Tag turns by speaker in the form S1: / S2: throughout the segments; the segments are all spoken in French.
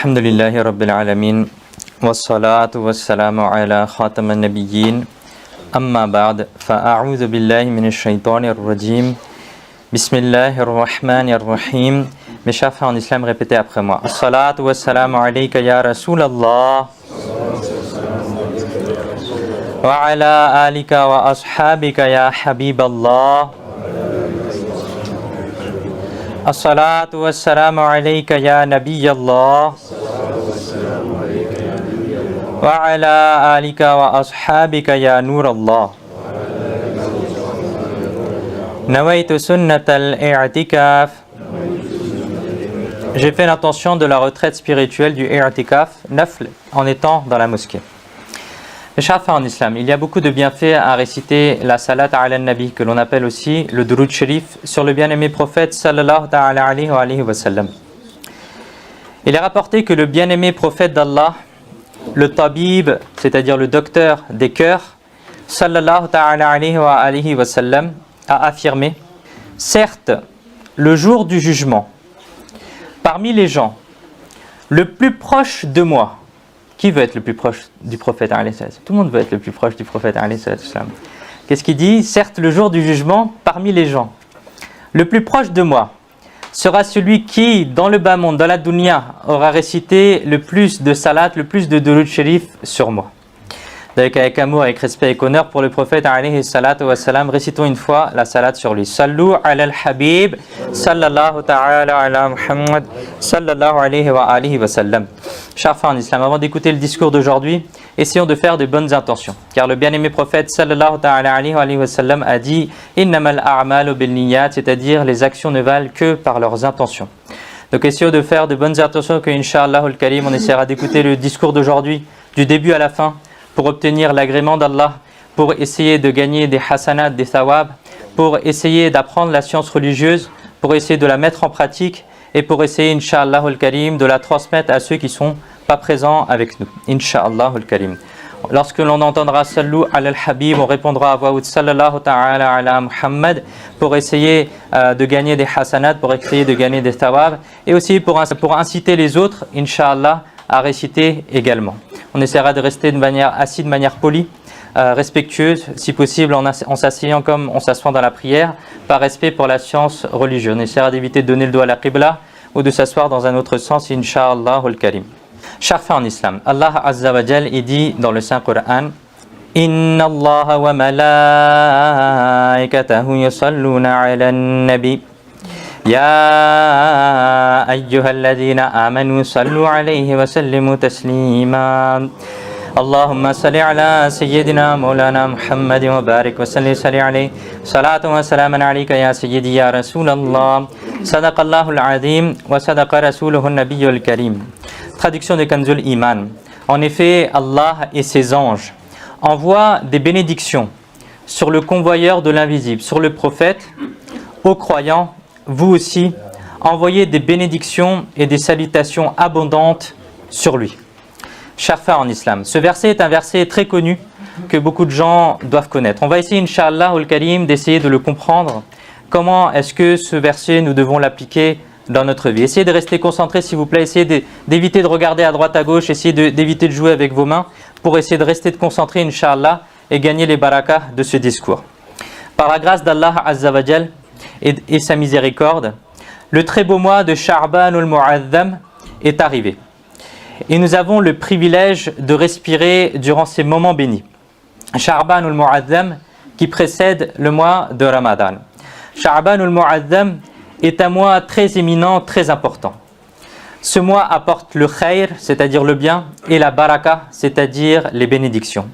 S1: الحمد لله رب العالمين والصلاة والسلام على خاتم النبيين أما بعد فأعوذ بالله من الشيطان الرجيم بسم الله الرحمن الرحيم. Mes chers frères en islam, répétez après moi. As-salatu was-salamu alayka ya Rasulallah wa ala alika wa ashabika ya Habiballah. As-salatu was-salamu alayka ya Nabiyallah wa ala alika wa ashabika ya Nurallah. Nawaitu sunnat al-i'tikaf. J'ai fait l'intention de la retraite spirituelle du i'tikaf, nafl, en étant dans la mosquée. Mes chers frères en islam, il y a beaucoup de bienfaits à réciter la salat ala nabi, que l'on appelle aussi le durud sharif, sur le bien-aimé prophète sallallahu ta'ala alayhi wa sallam. Il est rapporté que le bien-aimé prophète d'Allah, le tabib, c'est-à-dire le docteur des cœurs, sallallahu ta'ala alayhi wa sallam, a affirmé: certes, le jour du jugement, parmi les gens, le plus proche de moi, qui veut être le plus proche du prophète alayhi salam? Tout le monde veut être le plus proche du prophète alayhi salam. Qu'est-ce qu'il dit? Certes, le jour du jugement, parmi les gens, le plus proche de moi sera celui qui, dans le bas monde, dans la dunya, aura récité le plus de salat, le plus de durud sharif sur moi. Donc avec amour, avec respect et honneur pour le prophète alayhi salatu wa salam, récitons une fois la salat sur lui. Sallu ala al-habib, sallallahu ta'ala ala Muhammad, sallallahu alayhi wa alihi wa sallam. Chers frères en islam, avant d'écouter le discours d'aujourd'hui, essayons de faire de bonnes intentions. Car le bien-aimé prophète sallallahu ta'ala alayhi wa sallam a dit innamal a'malu bil niyyat, c'est-à-dire les actions ne valent que par leurs intentions. Donc essayons de faire de bonnes intentions, que incha'Allah al-Karim, on essaiera d'écouter le discours d'aujourd'hui, du début à la fin, pour obtenir l'agrément d'Allah, pour essayer de gagner des hasanat, des thawab, pour essayer d'apprendre la science religieuse, pour essayer de la mettre en pratique et pour essayer, incha'Allah al-Karim, de la transmettre à ceux qui ne sont pas présents avec nous. Incha'Allah al-Karim. Lorsque l'on entendra Sallu ala al-Habib, on répondra à voix haute Sallallahu ta'ala ala Muhammad, pour essayer de gagner des hasanat, pour essayer de gagner des thawab, et aussi pour inciter les autres, incha'Allah, à réciter également. On essaiera de rester assis de manière polie, respectueuse, si possible en s'asseyant comme on s'assoit dans la prière, par respect pour la science religieuse. On essaiera d'éviter de donner le doigt à la qibla ou de s'asseoir dans un autre sens, incha'Allah al-Karim. Chers frères en islam, Allah Azza wa Jal dit dans le Saint Coran: Inna Allah wa malaikatahu yusalluna ala nabi. يا أيها الذين آمنوا صلوا عليه وسلموا تسليما اللهم صل على سيدنا مولانا محمد وبارك وسلم عليه صلاة وسلاما عليك يا سيدي يا رسول الله صدق الله العظيم وصدق رسوله النبي الكريم. Traduction de Kanzul Iman. En effet, Allah et ses anges envoient des bénédictions sur le convoyeur de l'invisible, sur le prophète, aux croyants. Vous aussi, envoyez des bénédictions et des salutations abondantes sur lui. Chers frères en islam, ce verset est un verset très connu que beaucoup de gens doivent connaître. On va essayer, incha'Allah al-Karim, d'essayer de le comprendre. Comment est-ce que ce verset, nous devons l'appliquer dans notre vie? Essayez de rester concentré, s'il vous plaît. Essayez d'éviter de regarder à droite, à gauche. Essayez d'éviter de jouer avec vos mains pour essayer de rester concentré, incha'Allah, et gagner les barakas de ce discours. Par la grâce d'Allah Azza wa Jal, et sa miséricorde, le très beau mois de Sha'ban al-Mu'azzam est arrivé. Et nous avons le privilège de respirer durant ces moments bénis. Sha'ban al-Mu'azzam qui précède le mois de Ramadan. Sha'ban al-Mu'azzam est un mois très éminent, très important. Ce mois apporte le khayr, c'est-à-dire le bien, et la baraka, c'est-à-dire les bénédictions.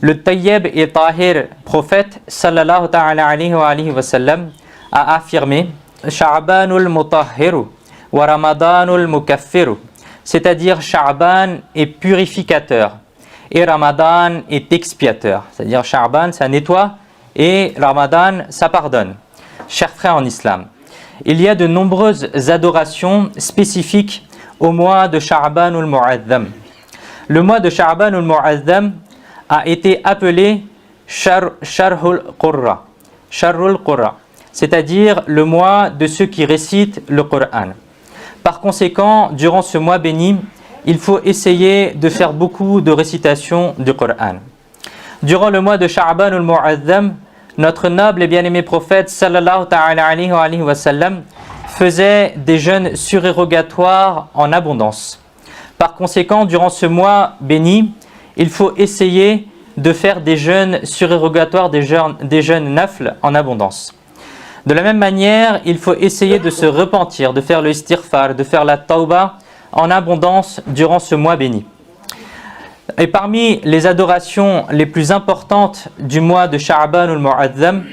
S1: Le tayyib et tahir prophète sallallahu ta'ala alayhi wa sallam a affirmé Sha'banul mutahhiru wa Ramadanul mukaffiru, c'est-à-dire Sha'ban est purificateur et Ramadan est expiateur. C'est-à-dire Sha'ban ça nettoie et Ramadan ça pardonne. Chers frères en islam, il y a de nombreuses adorations spécifiques au mois de Sha'banul Mu'azzam. Le mois de Sha'banul Mu'azzam a été appelé Sharhul Qurra. Sharhul Qurra, c'est-à-dire le mois de ceux qui récitent le Coran. Par conséquent, durant ce mois béni, il faut essayer de faire beaucoup de récitations du Coran. Durant le mois de Sha'ban al-Mu'azzam, notre noble et bien-aimé prophète sallallahu ta'ala alayhi wa sallam faisait des jeûnes surérogatoires en abondance. Par conséquent, durant ce mois béni, il faut essayer de faire des jeûnes surérogatoires, des jeûnes nafl en abondance. De la même manière, il faut essayer de se repentir, de faire le istighfar, de faire la tawbah en abondance durant ce mois béni. Et parmi les adorations les plus importantes du mois de Sha'ban al-Mu'azzam,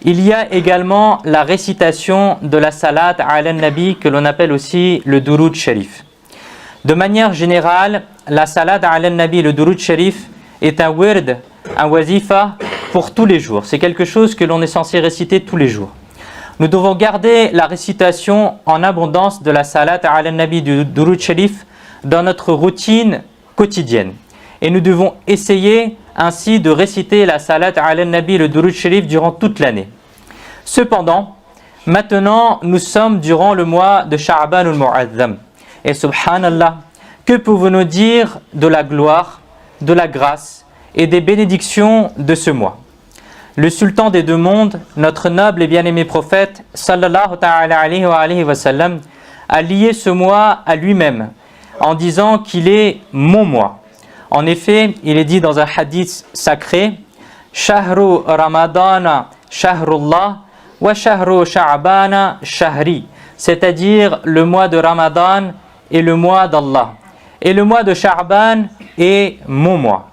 S1: il y a également la récitation de la salat ala nabi que l'on appelle aussi le Durud Sharif. De manière générale, la salat ala nabi, le Durud Sharif, est un wird, un wazifa pour tous les jours. C'est quelque chose que l'on est censé réciter tous les jours. Nous devons garder la récitation en abondance de la salat ala nabi du Durud Sharif dans notre routine quotidienne. Et nous devons essayer ainsi de réciter la salat ala nabi, le Durud Sharif, durant toute l'année. Cependant, maintenant, nous sommes durant le mois de Sha'ban al-Mu'azzam. Et subhanallah, que pouvons-nous dire de la gloire, de la grâce et des bénédictions de ce mois? Le sultan des deux mondes, notre noble et bien-aimé prophète, sallallahu ta'ala alayhi wa sallam, a lié ce mois à lui-même, en disant qu'il est mon mois. En effet, il est dit dans un hadith sacré, Shahru Ramadana Shahrullah wa Shahru Sha'bana Shahri, c'est-à-dire le mois de Ramadan et le mois d'Allah. Et le mois de Sha'ban est mon mois.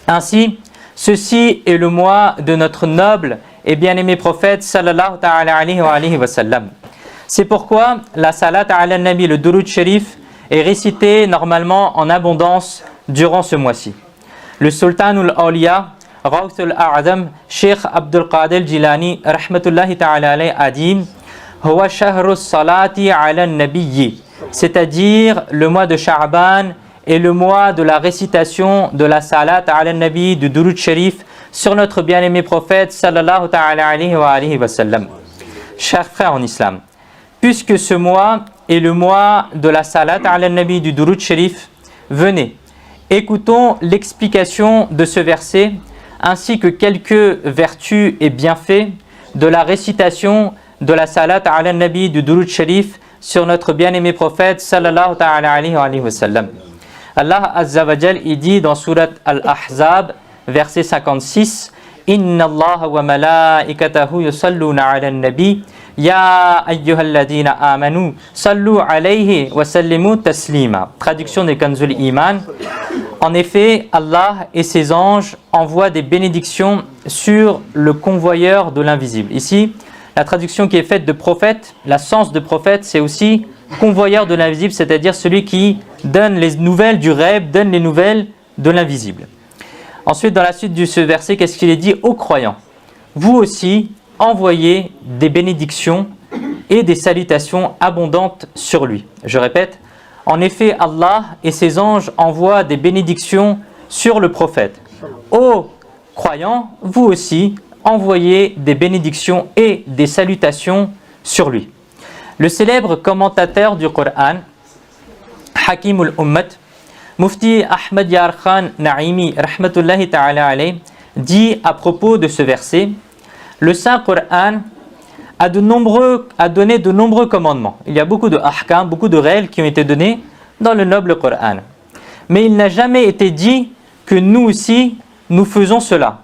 S1: Ainsi, ceci est le mois de notre noble et bien-aimé prophète sallallahu ta'ala alayhi wa sallam. C'est pourquoi la salat ala nabi, le Durud Sharif, est récité normalement en abondance durant ce mois-ci. Le sultan al-Awliya, Ghawth al-A'zam, Cheikh Abdul Qadir Jilani, rahmatullahi ta'ala alayhi, a dit Huwa shahru salati ala nabiyyi, c'est-à-dire le mois de Sha'ban et le mois de la récitation de la salat ala nabi du Durud Sharif sur notre bien-aimé prophète sallallahu ta'ala alayhi wa sallam. Chers frères en islam, puisque ce mois est le mois de la salat ala nabi du Durud Sharif, venez, écoutons l'explication de ce verset ainsi que quelques vertus et bienfaits de la récitation de la salat ala nabi du Durud Sharif sur notre bien-aimé prophète sallallahu ta'ala alayhi wa sallam. Allah Azza wa Jal, il dit dans surat Al-Ahzab, verset 56, Inna Allah wa malaikatahu yusalluna ala nabi Ya ayyuhalladina amanu sallu alayhi wa sallimu taslima. Traduction des Kanzul Iman. En effet, Allah et ses anges envoient des bénédictions sur le convoyeur de l'invisible. Ici, la traduction qui est faite de prophète, la sens de prophète, c'est aussi convoyeur de l'invisible, c'est-à-dire celui qui donne les nouvelles du rêve, donne les nouvelles de l'invisible. Ensuite, dans la suite de ce verset, qu'est-ce qu'il est dit aux croyants? Vous aussi, envoyez des bénédictions et des salutations abondantes sur lui. Je répète, en effet, Allah et ses anges envoient des bénédictions sur le prophète. Ô croyants, vous aussi, envoyez des bénédictions et des salutations sur lui. Le célèbre commentateur du Coran, Hakim al-Ummat, Mufti Ahmad Yar Khan Naimi, rahmatullahi ta'ala alayhi, dit à propos de ce verset, le Saint Coran a donné de nombreux commandements. Il y a beaucoup de ahkam, beaucoup de règles qui ont été données dans le noble Coran. Mais il n'a jamais été dit que nous aussi, nous faisons cela.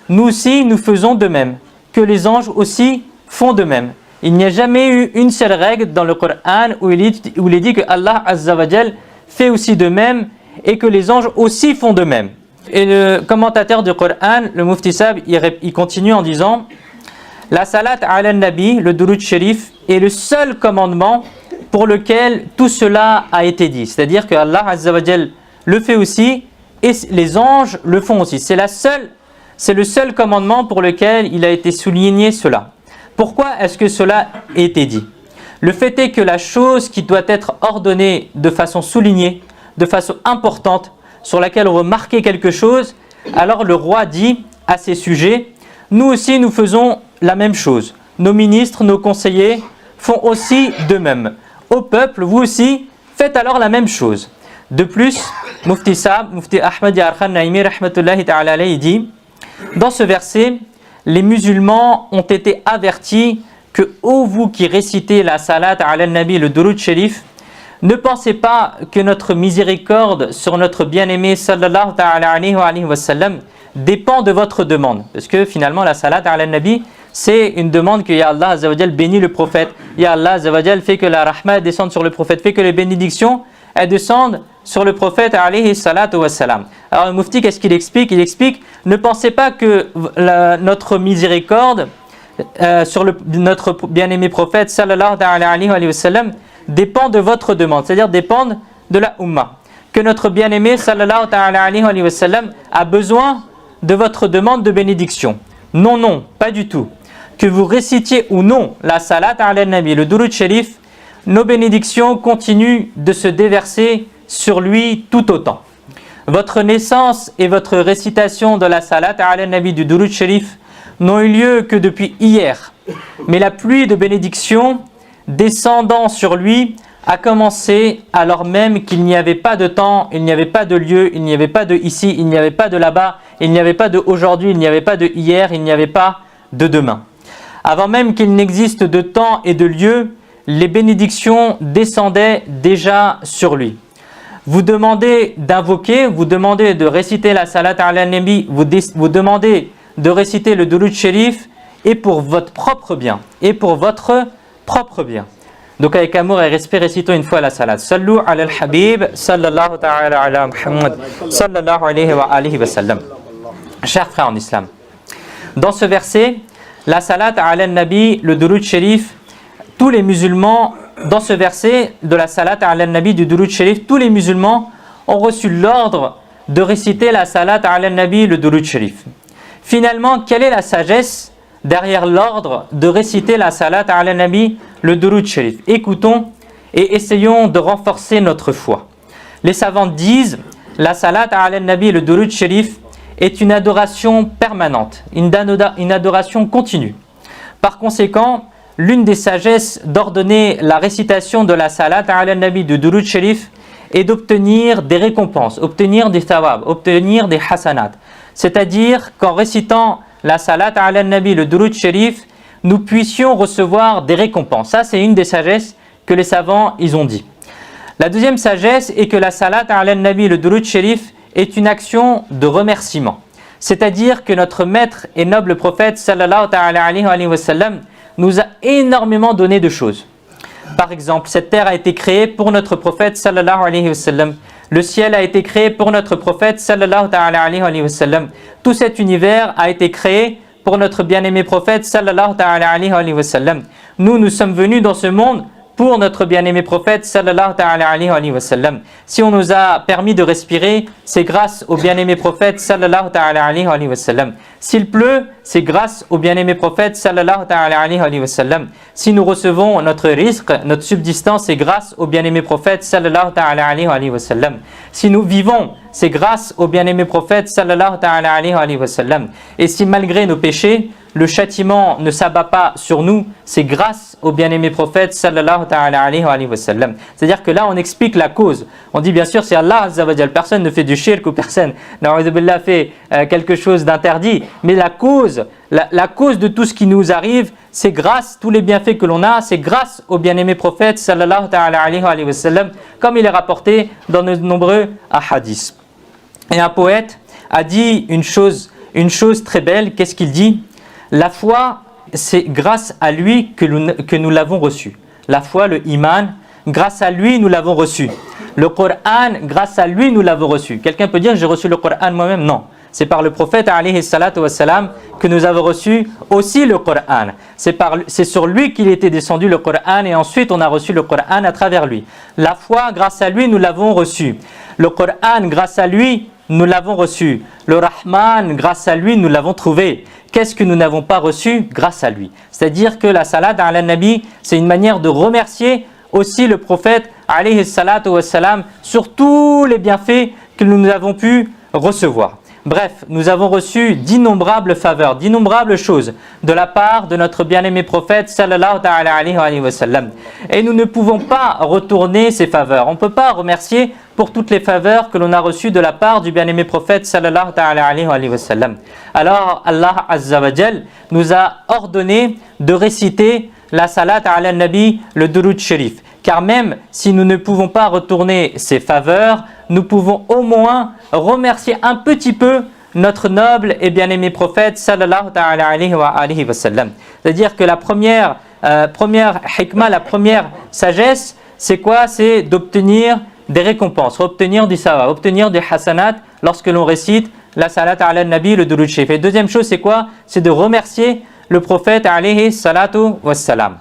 S1: Nous aussi, nous faisons de même. Que les anges aussi font de même. Il n'y a jamais eu une seule règle dans le Coran où il est dit que Allah Azza wa Jal fait aussi de même et que les anges aussi font de même. Et le commentateur du Coran, le Mufti Sab, il continue en disant la salat ala nabi, le Durud Sharif, est le seul commandement pour lequel tout cela a été dit. C'est-à-dire que Allah Azza wa Jal le fait aussi et les anges le font aussi. C'est le seul commandement pour lequel il a été souligné cela. Pourquoi est-ce que cela a été dit? Le fait est que la chose qui doit être ordonnée de façon soulignée, de façon importante, sur laquelle on veut marquer quelque chose, alors le roi dit à ses sujets, nous aussi nous faisons la même chose. Nos ministres, nos conseillers font aussi de même. au peuple, vous aussi, faites alors la même chose. De plus, Mufti Ahmad Yarkhan Naimi rahmatullahi ta'ala alayhi dit, dans ce verset, les musulmans ont été avertis que, ô vous qui récitez la salat ala nabi, le durud sharif, ne pensez pas que notre miséricorde sur notre bien-aimé sallallahu ta'ala alayhi wa sallam dépend de votre demande. Parce que finalement, la salat ala nabi, c'est une demande que Ya Allah Azza wa Jal bénit le prophète. Ya Allah Azza wa Jal fait que la rahma descende sur le prophète, fait que les bénédictions elles descendent sur le prophète alayhi salatu wa salam. Alors le Mufti, qu'est-ce qu'il explique? Il explique, ne pensez pas que notre miséricorde sur notre bien-aimé prophète sallallahu alayhi wa sallam dépend de votre demande, c'est-à-dire dépend de la Ummah. Que notre bien-aimé sallallahu alayhi wa sallam a besoin de votre demande de bénédiction. Non, non, pas du tout. Que vous récitiez ou non la salat ala nabi, le durud sharif, nos bénédictions continuent de se déverser sur lui tout autant. Votre naissance et votre récitation de la salat ala nabi du durud sharif n'ont eu lieu que depuis hier. Mais la pluie de bénédictions descendant sur lui a commencé alors même qu'il n'y avait pas de temps, il n'y avait pas de lieu, il n'y avait pas de ici, il n'y avait pas de là-bas, il n'y avait pas de aujourd'hui, il n'y avait pas de hier, il n'y avait pas de demain. Avant même qu'il n'existe de temps et de lieu, les bénédictions descendaient déjà sur lui. Vous demandez d'invoquer, vous demandez de réciter la salat ala nabi, vous demandez de réciter le durud sharif, et pour votre propre bien, et pour votre propre bien. Donc avec amour et respect, récitons une fois la salat. Sallu ala al-habib, sallallahu ta'ala ala Muhammad, sallallahu alayhi wa sallam. Chers frères en islam, dans ce verset, la salat ala nabi, le durud sharif, tous les musulmans, dans ce verset de la salat ala nabi du durud sharif, tous les musulmans ont reçu l'ordre de réciter la salat ala nabi, le durud sharif. Finalement, quelle est la sagesse derrière l'ordre de réciter la salat ala nabi, le durud sharif? Écoutons et essayons de renforcer notre foi. Les savants disent, la salat ala nabi, le durud sharif, est une adoration permanente, une adoration continue. Par conséquent, l'une des sagesses d'ordonner la récitation de la salat ala nabi du durud sharif est d'obtenir des récompenses, obtenir des thawab, obtenir des hasanat. C'est-à-dire qu'en récitant la salat ala nabi, le durud sharif, nous puissions recevoir des récompenses. Ça, c'est une des sagesses que les savants ils ont dit. La deuxième sagesse est que la salat ala nabi, le durud sharif, est une action de remerciement. C'est-à-dire que notre maître et noble prophète sallallahu alayhi wa sallam nous a énormément donné de choses. Par exemple, cette terre a été créée pour notre prophète sallallahu alayhi wa sallam. Le ciel a été créé pour notre prophète sallallahu alayhi wa sallam. Tout cet univers a été créé pour notre bien-aimé prophète sallallahu alayhi wa sallam. Nous sommes venus dans ce monde pour notre bien-aimé prophète sallallahu alayhi wa sallam. Si on nous a permis de respirer, c'est grâce au bien-aimé prophète sallallahu alayhi wa sallam. S'il pleut, c'est grâce au bien-aimé prophète sallallahu alayhi wa sallam. Si nous recevons notre rizq, notre subsistance, c'est grâce au bien-aimé prophète sallallahu alayhi wa sallam. Si nous vivons, c'est grâce au bien-aimé prophète sallallahu alayhi wa sallam. Et si malgré nos péchés, le châtiment ne s'abat pas sur nous, c'est grâce au bien-aimé prophète sallallahu alayhi wa sallam. C'est-à-dire que là on explique la cause. On dit bien sûr c'est Allah Azza wa Jal, personne ne fait du shirk ou personne n'a fait quelque chose d'interdit, mais la cause de tout ce qui nous arrive, c'est grâce, tous les bienfaits que l'on a, c'est grâce au bien-aimé prophète sallallahu alayhi wa sallam, comme il est rapporté dans de nombreux hadiths. Et un poète a dit une chose très belle, qu'est-ce qu'il dit? La foi, c'est grâce à lui que nous l'avons reçu. La foi, le iman, grâce à lui, nous l'avons reçu. Le Coran, grâce à lui, nous l'avons reçu. Quelqu'un peut dire, j'ai reçu le Coran moi-même? Non. C'est par le prophète, alayhi salatu wassalam, que nous avons reçu aussi le Coran. C'est sur lui qu'il était descendu le Coran et ensuite on a reçu le Coran à travers lui. La foi, grâce à lui, nous l'avons reçu. Le Coran, grâce à lui, nous l'avons reçu. Le Rahman, grâce à lui, nous l'avons trouvé. Qu'est-ce que nous n'avons pas reçu grâce à lui? C'est-à-dire que la salat ala nabi, c'est une manière de remercier aussi le prophète alayhi salatu wassalam sur tous les bienfaits que nous avons pu recevoir. Bref, nous avons reçu d'innombrables faveurs, d'innombrables choses de la part de notre bien-aimé prophète sallallahu alayhi wa sallam. Et nous ne pouvons pas retourner ces faveurs. On ne peut pas remercier pour toutes les faveurs que l'on a reçues de la part du bien-aimé prophète sallallahu alayhi wa sallam. Alors Allah Azza wa Jal nous a ordonné de réciter la salat ala nabi, le durud sharif. Car même si nous ne pouvons pas retourner ces faveurs, nous pouvons au moins remercier un petit peu notre noble et bien-aimé prophète sallallahu alayhi wa sallam. C'est-à-dire que la première hikmah, la première sagesse, c'est quoi? C'est d'obtenir des récompenses, obtenir du sawab, obtenir du hasanat lorsque l'on récite la salat ala nabi, le durud sharif. Et deuxième chose, c'est quoi? C'est de remercier le prophète alayhi salatu wassalam.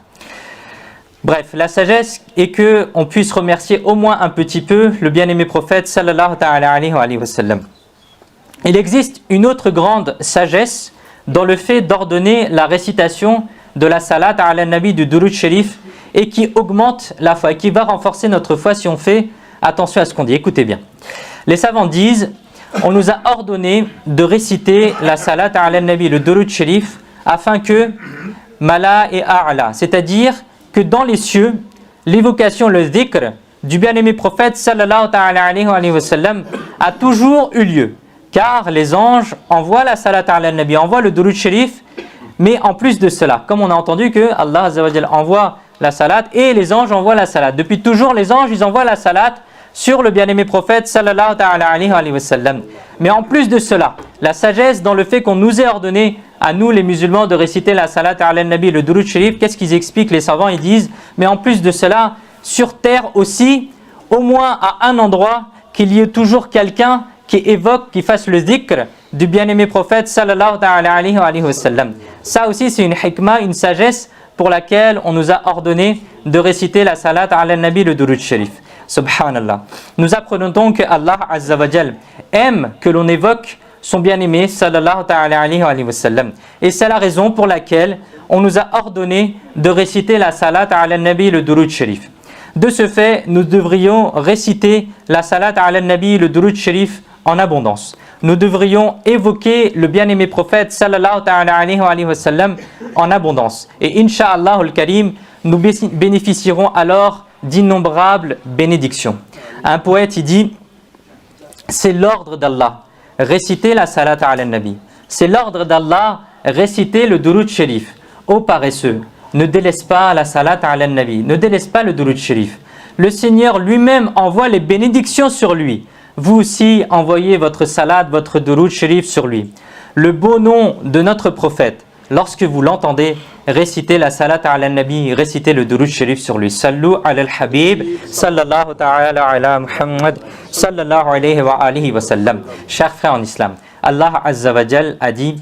S1: Bref, la sagesse est que on puisse remercier au moins un petit peu le bien-aimé prophète sallallahu alayhi wa sallam. Il existe une autre grande sagesse dans le fait d'ordonner la récitation de la salat ala nabi du durud sharif et qui augmente la foi et qui va renforcer notre foi si on fait attention à ce qu'on dit. Écoutez bien. Les savants disent, on nous a ordonné de réciter la salat ala nabi, le durud sharif, afin que mala et a'la, c'est-à-dire que dans les cieux, l'évocation, le dhikr du bien-aimé prophète sallallahu alayhi wa sallam a toujours eu lieu. Car les anges envoient la salat ala nabi, envoient le durud sharif, mais en plus de cela, comme on a entendu que Allah Azza wa Jalla envoie la salat et les anges envoient la salat. Depuis toujours, les anges, ils envoient la salat sur le bien-aimé prophète sallallahu alayhi wa sallam. Mais en plus de cela, la sagesse dans le fait qu'on nous ait ordonné à nous les musulmans de réciter la salat ala nabi, le durud sharif, qu'est-ce qu'ils expliquent les savants? Ils disent, mais en plus de cela, sur terre aussi, au moins à un endroit, qu'il y ait toujours quelqu'un qui évoque, qui fasse le dhikr du bien-aimé prophète sallallahu alayhi wa sallam. Ça aussi c'est une hikmah, une sagesse pour laquelle on nous a ordonné de réciter la salat ala nabi, le durud sharif. Subhanallah. Nous apprenons donc que Allah Azza wa Jal aime que l'on évoque son bien-aimé sallallahu alayhi wa sallam. Et c'est la raison pour laquelle on nous a ordonné de réciter la salat ala nabi, le durud sharif. De ce fait, nous devrions réciter la salat ala nabi, le durud sharif en abondance. Nous devrions évoquer le bien-aimé prophète sallallahu alayhi wa sallam en abondance. Et incha'Allah al-Karim, nous bénéficierons alors d'innombrables bénédictions. Un poète, il dit, c'est l'ordre d'Allah, réciter la salat ala nabi. C'est l'ordre d'Allah, réciter le durud sharif. Ô paresseux, ne délaisse pas la salat ala nabi, ne délaisse pas le durud sharif. Le Seigneur lui-même envoie les bénédictions sur lui. Vous aussi, envoyez votre salat, votre durud sharif sur lui. Le beau nom de notre prophète, lorsque vous l'entendez, récitez la salat ala nabi, récitez le durud sharif sur lui. Sallu ala al-habib, sallallahu ta'ala ala Muhammad, sallallahu alayhi wa alihi wa sallam. Chers frères en islam, Allah Azza wa Jal a dit,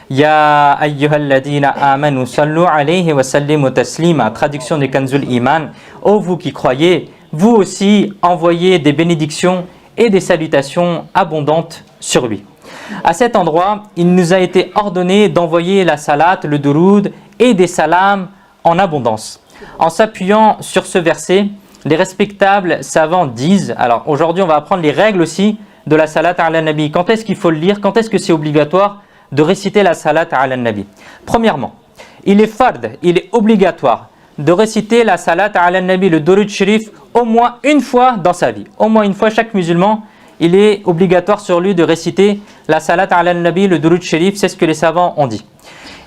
S1: Ya ayyuhalladina amanu sallu alayhi wa sallimu taslima. Traduction de Kanzul Iman. Ô vous qui croyez, vous aussi envoyez des bénédictions et des salutations abondantes sur lui. À cet endroit, il nous a été ordonné d'envoyer la salat, le durud et des salams en abondance. En s'appuyant sur ce verset, les respectables savants disent, alors aujourd'hui on va apprendre les règles aussi de la salat ala nabi. Quand est-ce qu'il faut le lire? Quand est-ce que c'est obligatoire de réciter la salat ala nabi? Premièrement, il est fard, il est obligatoire de réciter la salat ala nabi, le durud sharif, au moins une fois dans sa vie. Au moins une fois, chaque musulman, il est obligatoire sur lui de réciter la salat ala nabi, le durud sharif, c'est ce que les savants ont dit.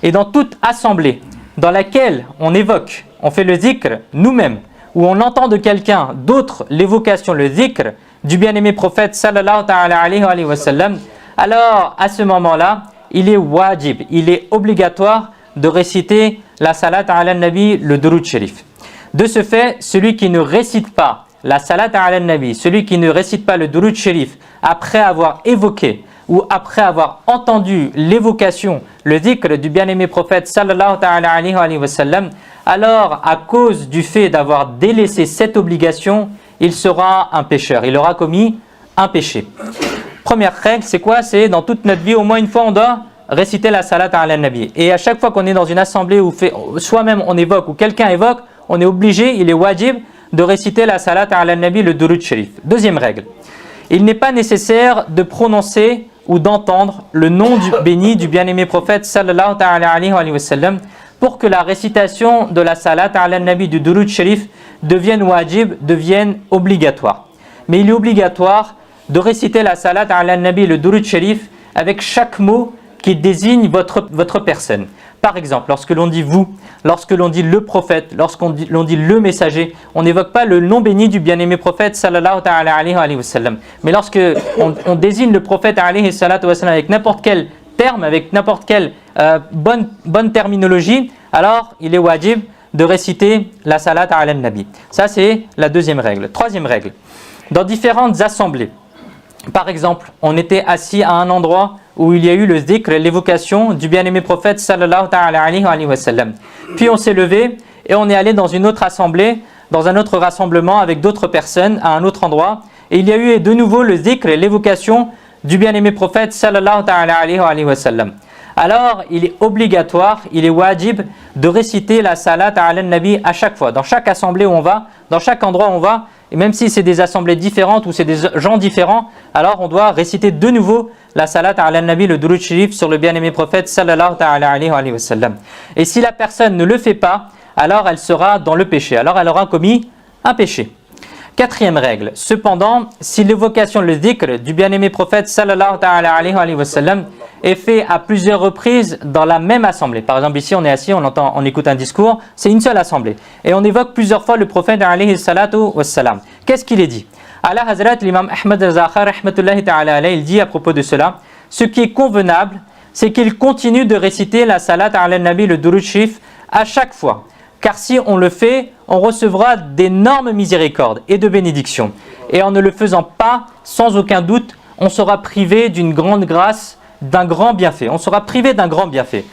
S1: Et dans toute assemblée dans laquelle on évoque, on fait le dhikr nous-mêmes, où on entend de quelqu'un d'autre l'évocation, le dhikr du bien-aimé prophète sallallahu alayhi wa sallam, alors à ce moment-là, il est wajib, il est obligatoire de réciter la salat ala nabi, le durud sharif. De ce fait, celui qui ne récite pas la salat ala nabi, celui qui ne récite pas le durud sharif après avoir évoqué ou après avoir entendu l'évocation, le dhikr du bien-aimé prophète sallallahu alayhi wa sallam, alors à cause du fait d'avoir délaissé cette obligation, il sera un pécheur, il aura commis un péché. Première règle, c'est quoi? C'est dans toute notre vie, au moins une fois on doit réciter la salat ala nabi. Et à chaque fois qu'on est dans une assemblée où soi-même on évoque ou quelqu'un évoque, on est obligé, il est wajib de réciter la salat ala nabi, le durud sharif. Deuxième règle, il n'est pas nécessaire de prononcer ou d'entendre le nom béni du bien-aimé prophète sallallahu ta'ala alayhi wa sallam pour que la récitation de la salat ala nabi du Durud Sharif devienne wajib, devienne obligatoire. Mais il est obligatoire de réciter la salat ala nabi, le Durud Sharif, avec chaque mot qui désigne votre personne. Par exemple, lorsque l'on dit vous, lorsque l'on dit le prophète, lorsqu'on dit le messager, on n'évoque pas le nom béni du bien-aimé prophète sallallahu ta'ala alayhi wa sallam. Mais lorsque on désigne le prophète alayhi salatu wa sallam avec n'importe quel terme, avec n'importe quelle bonne terminologie, alors il est wajib de réciter la salat ala nabi. Ça c'est la deuxième règle. Troisième règle, dans différentes assemblées, par exemple, on était assis à un endroit où il y a eu le dhikr, l'évocation du bien-aimé prophète sallallahu ta'ala alayhi wa sallam. Puis on s'est levé et on est allé dans une autre assemblée, dans un autre rassemblement avec d'autres personnes à un autre endroit. Et il y a eu de nouveau le dhikr, l'évocation du bien-aimé prophète sallallahu ta'ala alayhi wa sallam. Alors il est obligatoire, il est wajib de réciter la salat ala nabi à chaque fois, dans chaque assemblée où on va, dans chaque endroit où on va. Et même si c'est des assemblées différentes ou c'est des gens différents, alors on doit réciter de nouveau la salat ala nabi, le Durud Sharif sur le bien-aimé prophète sallallahu ta'ala alayhi wa sallam. Et si la personne ne le fait pas, alors elle sera dans le péché, alors elle aura commis un péché. Quatrième règle, cependant, si l'évocation, le dhikr du bien-aimé prophète sallallahu ta'ala alayhi wa sallam est fait à plusieurs reprises dans la même assemblée. Par exemple, ici on est assis, on écoute un discours, c'est une seule assemblée. Et on évoque plusieurs fois le prophète alayhi salatu wa sallam. Qu'est-ce qu'il est dit? Allah Hazrat, l'imam Ahmad al-Zakhar, rahmatullahi ta'ala alayhi, il dit à propos de cela, ce qui est convenable, c'est qu'il continue de réciter la salat ala nabi, le Durud Sharif, à chaque fois. Car si on le fait, on recevra d'énormes miséricordes et de bénédictions. Et en ne le faisant pas, sans aucun doute, on sera privé d'une grande grâce, d'un grand bienfait. On sera privé d'un grand bienfait.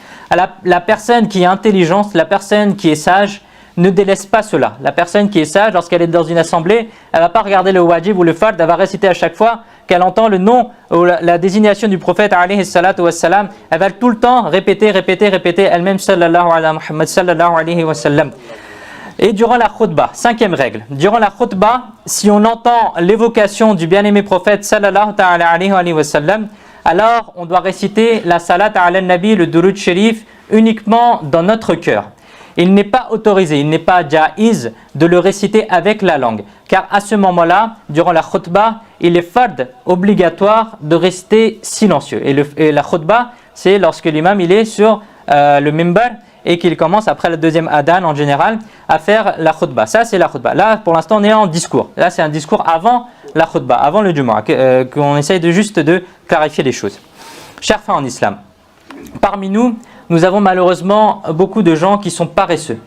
S1: La personne qui est intelligente, la personne qui est sage, ne délaisse pas cela. La personne qui est sage, lorsqu'elle est dans une assemblée, elle ne va pas regarder le wajib ou le fard, elle va réciter à chaque fois qu'elle entend le nom ou la désignation du prophète alayhi salatu wa salam. Elle va tout le temps répéter elle-même sallallahu ala Muhammad sallallahu alayhi wa sallam. Et durant la khutbah, cinquième règle, durant la khutbah, si on entend l'évocation du bien-aimé prophète sallallahu ta'ala alayhi wa sallam, alors on doit réciter la salat ala nabi, le Durud Sharif, uniquement dans notre cœur. Il n'est pas autorisé, il n'est pas ja'iz de le réciter avec la langue. Car à ce moment-là, durant la khutbah, il est fard, obligatoire de rester silencieux. Et la khutbah, c'est lorsque l'imam il est sur le mimbar et qu'il commence après le deuxième adhan en général à faire la khutbah. Ça c'est la khutbah. Là pour l'instant on est en discours. Là c'est un discours avant la khutbah, avant le Jumu'ah, qu'on essaye juste de clarifier les choses. Chers frères en islam, parmi nous avons malheureusement beaucoup de gens qui sont paresseux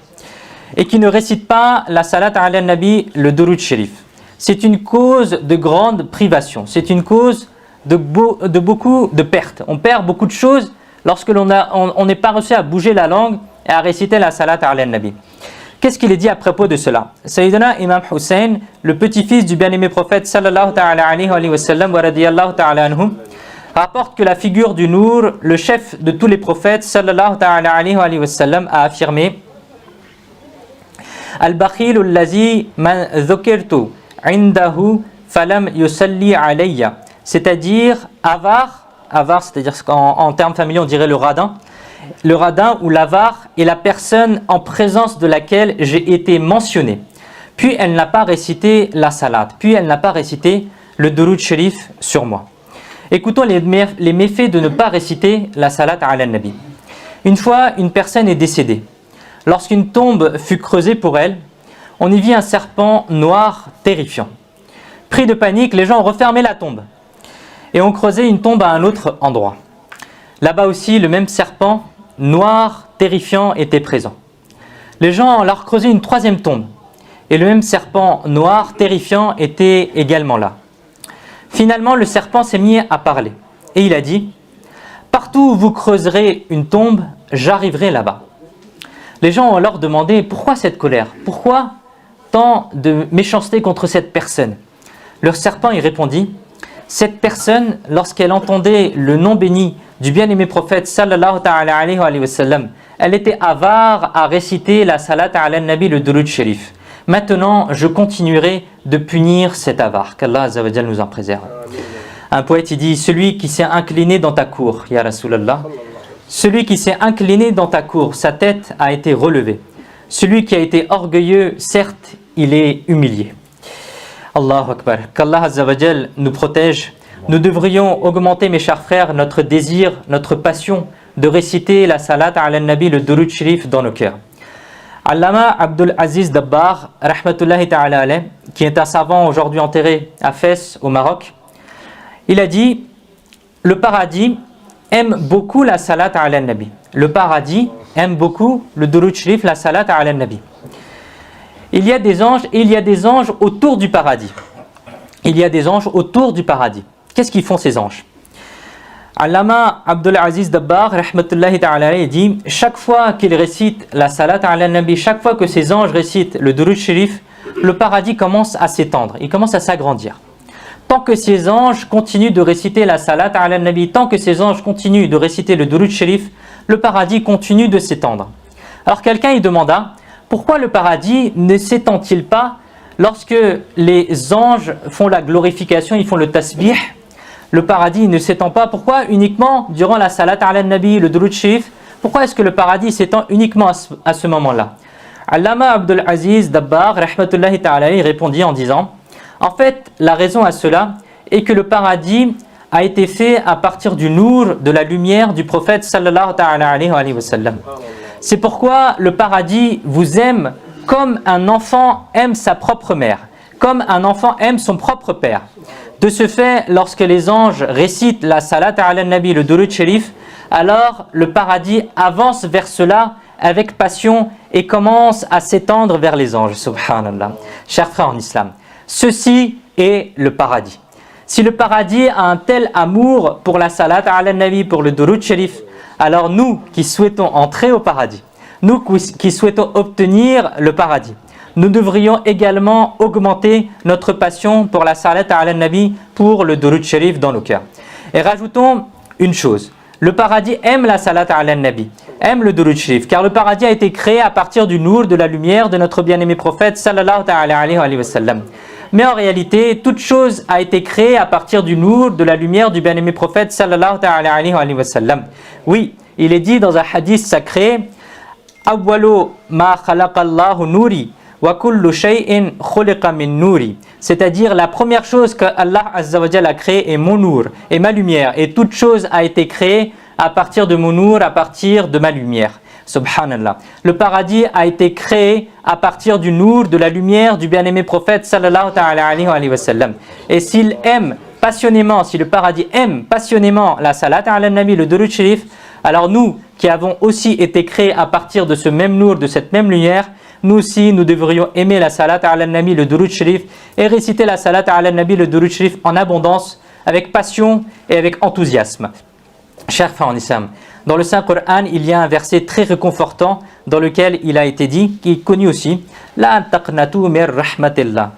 S1: et qui ne récitent pas la salat ala nabi, le Durud Sharif. C'est une cause de grande privation, c'est une cause de beaucoup de pertes. On perd beaucoup de choses lorsque on n'est pas reçu à bouger la langue et à réciter la salat ala nabi. Qu'est-ce qu'il est dit à propos de cela? Sayyidina Imam Hussein, le petit-fils du bien-aimé prophète sallallahu ta'ala alayhi wa sallam wa radiyallahu ta'ala anhu, rapporte que la figure du Nour, le chef de tous les prophètes sallallahu ta'ala alayhi wa sallam, a affirmé: Al-Bakhil allazi man dhukirtu indahu falam yusalli alayya, c'est-à-dire avare, c'est-à-dire qu'en termes familiers on dirait le radin ou l'avare est la personne en présence de laquelle j'ai été mentionné, puis elle n'a pas récité la salat, puis elle n'a pas récité le Durud Sharif sur moi. Écoutons les méfaits de ne pas réciter la salat ala nabi. Une fois, une personne est décédée. Lorsqu'une tombe fut creusée pour elle, on y vit un serpent noir terrifiant. Pris de panique, les gens ont refermé la tombe et ont creusé une tombe à un autre endroit. Là-bas aussi, le même serpent noir terrifiant était présent. Les gens ont alors creusé une troisième tombe et le même serpent noir terrifiant était également là. Finalement, le serpent s'est mis à parler et il a dit: partout où vous creuserez une tombe, j'arriverai là-bas. Les gens ont alors demandé: pourquoi cette colère? Pourquoi tant de méchanceté contre cette personne? Le serpent y répondit: cette personne, lorsqu'elle entendait le nom béni du bien-aimé prophète sallallahu ta'ala alayhi wa sallam, elle était avare à réciter la salat ala nabi, le Durud Sharif. Maintenant, je continuerai de punir cet avare. Qu'Allah Azza wa Jal nous en préserve. Un poète il dit, celui qui s'est incliné dans ta cour, ya Rasulallah, celui qui s'est incliné dans ta cour, sa tête a été relevée. Celui qui a été orgueilleux, certes, il est humilié. Allahu Akbar. Qu'Allah Azza wa Jal nous protège. Nous devrions augmenter, mes chers frères, notre désir, notre passion de réciter la salat ala nabi, le durud sharif dans nos cœurs. Allama Abdul Aziz Dabbar, rahmatullahi ta'ala alayh, qui est un savant aujourd'hui enterré à Fès, au Maroc, il a dit, le paradis aime beaucoup la salat ala nabi. Le paradis aime beaucoup le durud sharif, la salat ala nabi. Il y a des anges et il y a des anges autour du paradis. Il y a des anges autour du paradis. Qu'est-ce qu'ils font ces anges? Allama Abdul Aziz Dabbar, rahmatullahi ta'ala, dit, chaque fois qu'ils récitent la salat ala nabi, chaque fois que ces anges récitent le durud sharif, le paradis commence à s'étendre, il commence à s'agrandir. Tant que ces anges continuent de réciter la salat ala nabi, tant que ces anges continuent de réciter le durud sharif, le paradis continue de s'étendre. Alors quelqu'un y demanda, pourquoi le paradis ne s'étend-il pas lorsque les anges font la glorification, ils font le tasbih? Le paradis ne s'étend pas. Pourquoi uniquement durant la salat ala nabi, le durud sharif? Pourquoi est-ce que le paradis s'étend uniquement à ce moment-là? Allama Abdul Aziz Dabbar, rahmatullahi ta'ala, répondit en disant, en fait, la raison à cela est que le paradis a été fait à partir du nour, de la lumière du prophète sallallahu ta'ala alayhi wa sallam. C'est pourquoi le paradis vous aime comme un enfant aime sa propre mère, comme un enfant aime son propre père. De ce fait, lorsque les anges récitent la salat ala nabi, le durud sharif, alors le paradis avance vers cela avec passion et commence à s'étendre vers les anges. Subhanallah. Chers frères en islam, ceci est le paradis. Si le paradis a un tel amour pour la salat ala nabi, pour le durud sharif, alors nous qui souhaitons entrer au paradis, nous qui souhaitons obtenir le paradis, nous devrions également augmenter notre passion pour la salat ala nabi, pour le durud sharif dans nos cœurs. Et rajoutons une chose, le paradis aime la salat ala nabi, aime le durud sharif, car le paradis a été créé à partir du nour, de la lumière de notre bien-aimé prophète sallallahu ta'ala alayhi wa sallam. Mais en réalité, toute chose a été créée à partir du nour, de la lumière du bien-aimé prophète sallallahu ta'ala alayhi wa sallam. Oui, il est dit dans un hadith sacré, Awwalu ma khalaqallahu nuri wa kullu shay'in khuliqa min nuri. C'est-à-dire la première chose que Allah Azza wa Jalla a créée est mon nour, et ma lumière, et toute chose a été créée à partir de mon nour, à partir de ma lumière. Subhanallah. Le paradis a été créé à partir du nour, de la lumière du bien-aimé prophète sallallahu ta'ala alayhi wa sallam. Et s'il aime passionnément, si le paradis aime passionnément la salat ala nabi, le durud sharif, alors nous qui avons aussi été créés à partir de ce même nour, de cette même lumière, nous aussi nous devrions aimer la salat ala nabi, le durud sharif, et réciter la salat ala nabi, le durud sharif en abondance, avec passion et avec enthousiasme. Chers frères en islam, dans le Saint-Coran, il y a un verset très réconfortant dans lequel il a été dit, qui est connu aussi, La taqnatu mir rahmatillah.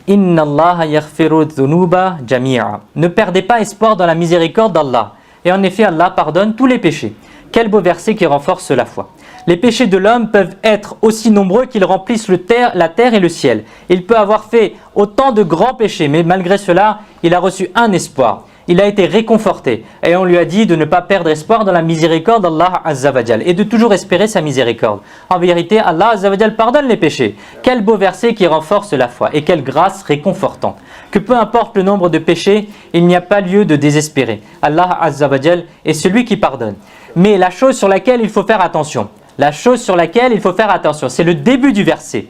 S1: Inna Allah yaghfiru dhunuba jami'a. Ne perdez pas espoir dans la miséricorde d'Allah. Et en effet, Allah pardonne tous les péchés. Quel beau verset qui renforce la foi. Les péchés de l'homme peuvent être aussi nombreux qu'ils remplissent la terre et le ciel. Il peut avoir fait autant de grands péchés, mais malgré cela, il a reçu un espoir. Il a été réconforté et on lui a dit de ne pas perdre espoir dans la miséricorde d'Allah Azza wa Jal et de toujours espérer sa miséricorde. En vérité, Allah Azza wa Jal pardonne les péchés. Quel beau verset qui renforce la foi et quelle grâce réconfortante. Que peu importe le nombre de péchés, il n'y a pas lieu de désespérer. Allah Azza wa Jal est celui qui pardonne. Mais la chose sur laquelle il faut faire attention, c'est le début du verset.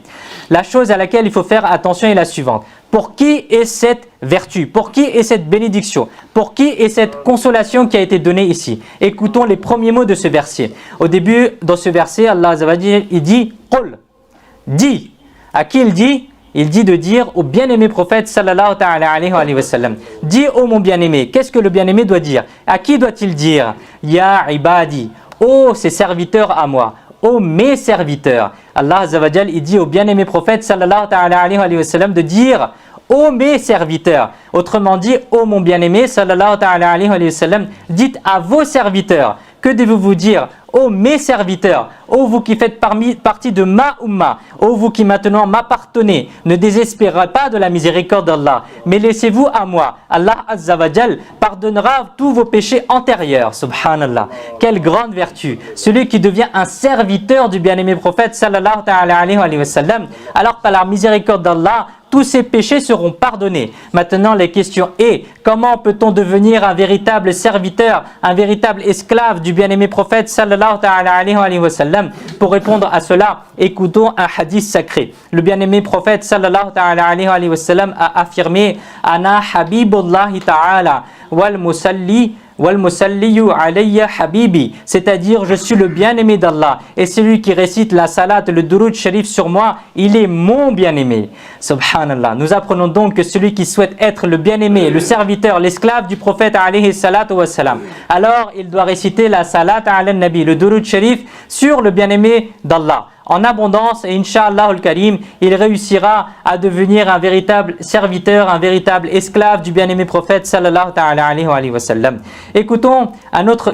S1: La chose à laquelle il faut faire attention est la suivante. Pour qui est cette vertu? Pour qui est cette bénédiction? Pour qui est cette consolation qui a été donnée ici? Écoutons les premiers mots de ce verset. Au début, dans ce verset, Allah Azza wa Jalla, il dit « Qul » dis. À qui il dit? Il dit de dire au bien-aimé prophète sallallahu ta'ala alayhi wa sallam. Dis ô mon bien-aimé. Qu'est-ce que le bien-aimé doit dire? À qui doit-il dire? Ya ibadi. Ô ses serviteurs à moi. Ô mes serviteurs. Allah Azza wa Jal, il dit au bien-aimé prophète sallallahu ta'ala alayhi wa sallam de dire ô mes serviteurs. Autrement dit, ô mon bien-aimé sallallahu ta'ala alayhi wa sallam, dites à vos serviteurs Que devez-vous dire? Ô mes serviteurs, ô vous qui faites partie de ma umma, ô vous qui maintenant m'appartenez, ne désespérez pas de la miséricorde d'Allah, mais laissez-vous à moi. Allah Azza wa Jal pardonnera tous vos péchés antérieurs. Subhanallah. Quelle grande vertu. Celui qui devient un serviteur du bien-aimé prophète sallallahu alayhi wa sallam, alors par la miséricorde d'Allah, tous ces péchés seront pardonnés. Maintenant, la question est, comment peut-on devenir un véritable serviteur, un véritable esclave du bien-aimé prophète sallallahu alayhi wa sallam? Pour répondre à cela, écoutons un hadith sacré. Le bien-aimé prophète sallallahu alayhi wa sallam a affirmé « Ana habibullahi ta'ala wal musalli » Wal-musalliyu alayya habibi, c'est-à-dire je suis le bien-aimé d'Allah et celui qui récite la salat, le durud sharif sur moi, il est mon bien-aimé. Subhanallah. Nous apprenons donc que celui qui souhaite être le bien-aimé, le serviteur, l'esclave du prophète alayhi salatu wassalam, alors il doit réciter la salat ala nabi, le durud sharif sur le bien-aimé d'Allah en abondance, et Inch'Allah al-Karim, il réussira à devenir un véritable serviteur, un véritable esclave du bien-aimé prophète sallallahu alayhi wa sallam. Écoutons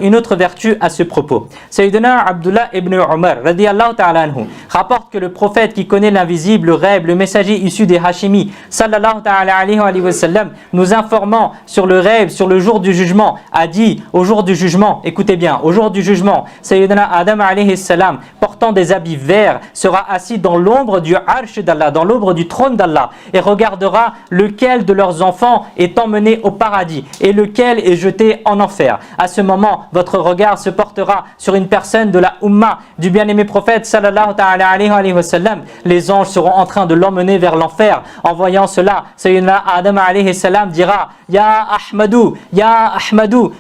S1: une autre vertu à ce propos. Sayyidina Abdullah ibn Umar radiyallahu ta'ala anhu rapporte que le prophète qui connaît l'invisible, le rêve, le messager issu des Hashimi sallallahu alayhi wa sallam, nous informant sur le rêve, sur le jour du jugement, a dit au jour du jugement, écoutez bien, au jour du jugement, Sayyidina Adam alayhi salam, portant des habits verts, sera assis dans l'ombre du arsh d'Allah, dans l'ombre du trône d'Allah, et regardera lequel de leurs enfants est emmené au paradis et lequel est jeté en enfer. À ce moment, votre regard se portera sur une personne de la Ummah du bien-aimé prophète sallallahu alayhi wa sallam. Les anges seront en train de l'emmener vers l'enfer. En voyant cela, Sayyidina Adam alayhi salam dira Ya Ahmadou,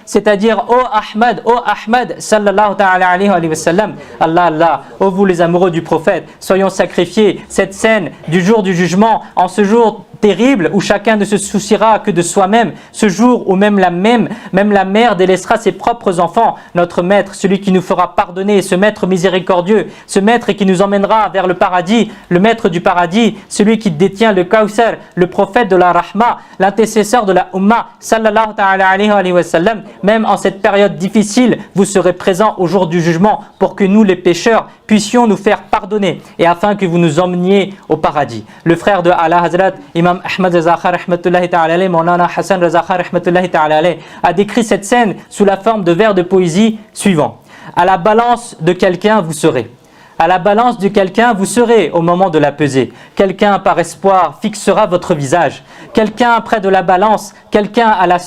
S1: c'est-à-dire ô Ahmad sallallahu alayhi wa sallam. Allah, ô vous les amoureux du prophète, soyons sacrifiés. Cette scène du jour du jugement, en ce jour terrible où chacun ne se souciera que de soi-même, ce jour où même la mère délaissera ses propres enfants, notre maître, celui qui nous fera pardonner, ce maître miséricordieux, ce maître qui nous emmènera vers le paradis, le maître du paradis, celui qui détient le Kawthar, le prophète de la Rahma, l'intercesseur de la Ummah sallallahu alayhi wa sallam. Même en cette période difficile, vous serez présents au jour du jugement pour que nous les pécheurs puissions nous faire pardonner et afin que vous nous emmeniez au paradis. Le frère de Allah Hazrat Imam Ahmad Raza Khan rahmatullahi ta'ala alayhi, Maulana Hassan Raza Khan rahmatullahi ta'ala alayhi, a décrit cette scène sous la forme de vers de poésie suivant. À la balance de quelqu'un vous serez. À la balance de quelqu'un vous serez au moment de la pesée. Quelqu'un par espoir fixera votre visage. Quelqu'un près de la balance, quelqu'un à la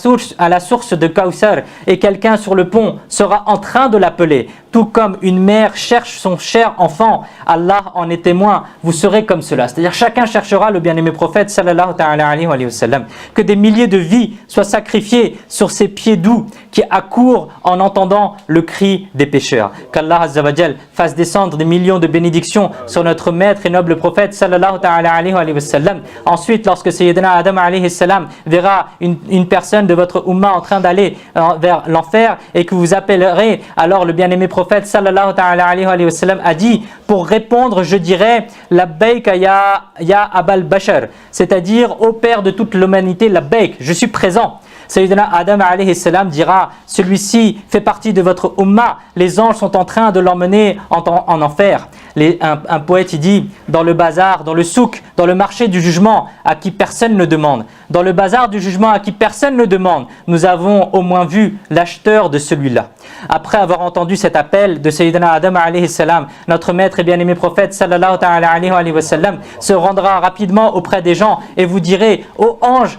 S1: source de Kawthar, et quelqu'un sur le pont sera en train de l'appeler. Tout comme une mère cherche son cher enfant, Allah en est témoin, vous serez comme cela. C'est-à-dire chacun cherchera le bien-aimé prophète sallallahu alayhi wa sallam. Que des milliers de vies soient sacrifiées sur ces pieds doux qui accourent en entendant le cri des pécheurs. Qu'Allah Azza wa Jal fasse descendre des millions de bénédictions sur notre maître et noble prophète sallallahu alayhi wa sallam. Ensuite, lorsque Sayyidina Adam alayhi salam verra une personne de votre Ummah en train d'aller vers l'enfer et que vous appellerez, alors le bien-aimé prophète sallallahu alayhi wa sallam a dit, pour répondre je dirais labbaik ya abal bashar, c'est-à-dire ô père de toute l'humanité, labbaik, je suis présent. Sayyidina Adam alayhi salam dira, celui-ci fait partie de votre Ummah, les anges sont en train de l'emmener en enfer. Un poète il dit, dans le bazar, dans le souk, dans le marché du jugement à qui personne ne demande, dans le bazar du jugement à qui personne ne demande, nous avons au moins vu l'acheteur de celui-là. Après avoir entendu cet appel de Sayyidina Adam alayhi salam, notre maître et bien-aimé prophète sallallahu alayhi wa sallam se rendra rapidement auprès des gens et vous direz, ô ange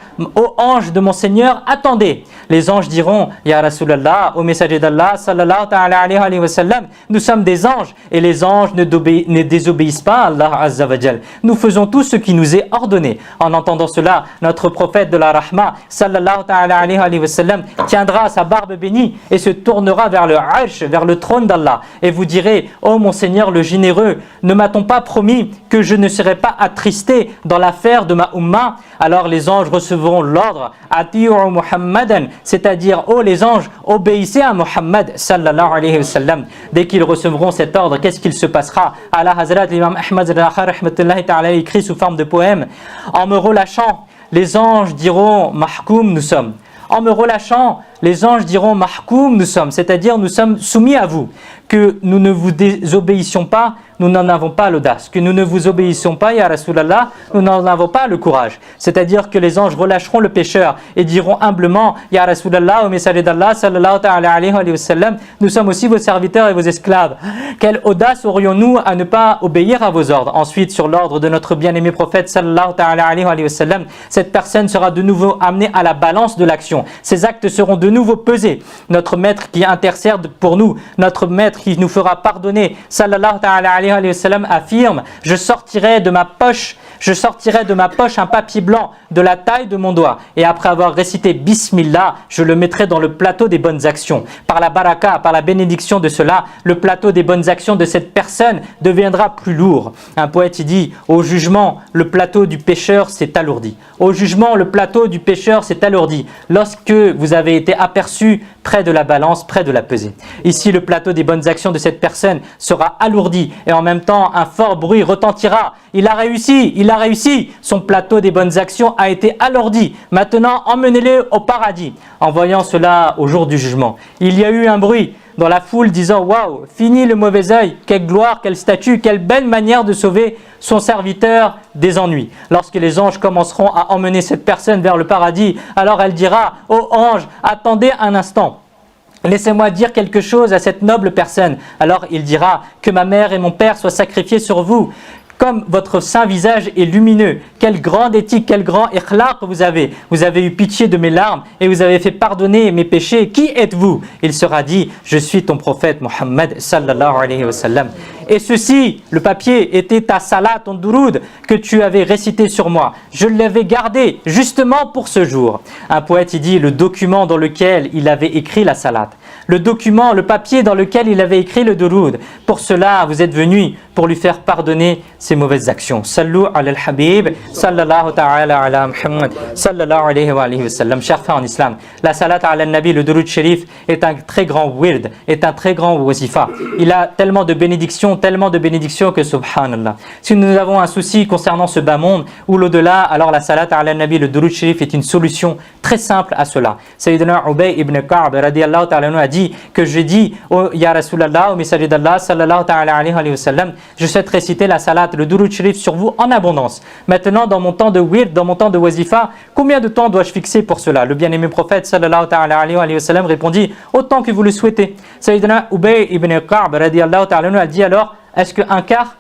S1: de mon Seigneur, attendez. Les anges diront, Ya Rasulallah, au messager d'Allah sallallahu alayhi wa sallam, nous sommes des anges et les anges ne désobéissent pas à Allah Azza wa Jal. Nous faisons tout ce qui nous est ordonné. En entendant cela, notre prophète de la Rahma sallallahu alayhi wa sallam tiendra sa barbe bénie et se tournera vers le Arsh, vers le trône d'Allah, et vous direz, ô mon Seigneur le généreux, ne m'a-t-on pas promis que je ne serai pas attristé dans l'affaire de ma Ummah? Alors les anges recevront l'ordre, Ati'u Muhammadan, c'est-à-dire, ô les anges, obéissez à Muhammad sallallahu alayhi wa sallam. Dès qu'ils recevront cet ordre, qu'est-ce qu'il se passera? Allah Hazrat l'imam Ahmad rahmatullahi ta'ala écrit sous forme de poème, en me relâchant, les anges diront, Mahkoum nous sommes. En me relâchant, les anges diront mahkoum nous sommes, c'est-à-dire nous sommes soumis à vous, que nous ne vous désobéissions pas, nous n'en avons pas l'audace, que nous ne vous obéissons pas, ya Rasulallah, nous n'en avons pas le courage. C'est-à-dire que les anges relâcheront le pécheur et diront humblement, ya Rasulallah, au messager d'Allah, sallallahu ta'ala alayhi wa sallam, nous sommes aussi vos serviteurs et vos esclaves. Quelle audace aurions-nous à ne pas obéir à vos ordres? Ensuite, sur l'ordre de notre bien-aimé prophète, sallallahu ta'ala alayhi wa sallam, cette personne sera de nouveau amenée à la balance de l'action. Ses actes seront de nouveau pesés. Notre maître qui intercède pour nous, notre maître qui nous fera pardonner, sallallahu ta'ala alayhi wa sallam, affirme, je sortirai de ma poche un papier blanc de la taille de mon doigt, et après avoir récité Bismillah, je le mettrai dans le plateau des bonnes actions. Par la baraka, par la bénédiction de cela, le plateau des bonnes actions de cette personne deviendra plus lourd. Un poète il dit, au jugement, le plateau du pécheur s'est alourdi. Au jugement, le plateau du pécheur s'est alourdi lorsque vous avez été aperçu près de la balance, près de la pesée. Ici, le plateau des bonnes actions de cette personne sera alourdi, et en même temps, un fort bruit retentira. Il a réussi, son plateau des bonnes actions a été alourdi. Maintenant, emmenez-le au paradis. En voyant cela au jour du jugement, il y a eu un bruit dans la foule disant « Waouh, fini le mauvais œil, quelle gloire, quel statut, quelle belle manière de sauver son serviteur des ennuis. » Lorsque les anges commenceront à emmener cette personne vers le paradis, alors elle dira « Ô ange, attendez un instant. Laissez-moi dire quelque chose à cette noble personne. » Alors il dira « Que ma mère et mon père soient sacrifiés sur vous. Comme votre saint visage est lumineux, quelle grande éthique, quel grand ikhlaq vous avez. Vous avez eu pitié de mes larmes et vous avez fait pardonner mes péchés. Qui êtes-vous? Il sera dit, je suis ton prophète Mohammed sallallahu alayhi wa sallam. Et ceci, le papier, était ta salat, ton duroud, que tu avais récité sur moi. Je l'avais gardé justement pour ce jour. Un poète, il dit, le document dans lequel il avait écrit la salat. Le document, le papier dans lequel il avait écrit le duroud. Pour cela, vous êtes venus pour lui faire pardonner ses mauvaises actions. Sallu ala al-habib, sallallahu ta'ala ala Muhammad, sallallahu alayhi wa sallam. Chers frères en islam, la salat ala al-nabi, le duroud sharif, est un très grand wird, est un très grand wazifa. Il a tellement de bénédictions que subhanallah. Si nous avons un souci concernant ce bas monde ou l'au-delà, alors la salat ala al-nabi, le duroud sharif, est une solution très simple à cela. Sayyidina Ubay ibn Ka'b radiyallahu ta'ala a dit que j'ai dit oh, ya Rasulallah, au messager d'Allah sallallahu ta'ala alayhi wa sallam, je souhaite réciter la salat, le duroud sharif sur vous en abondance. Maintenant, dans mon temps de wird, dans mon temps de wazifa, combien de temps dois-je fixer pour cela? Le bien-aimé prophète sallallahu ta'ala alayhi wa sallam répondit autant que vous le souhaitez. Sayyidina Ubay ibn Ka'b radiyallahu ta'ala a dit alors, est-ce qu'un quart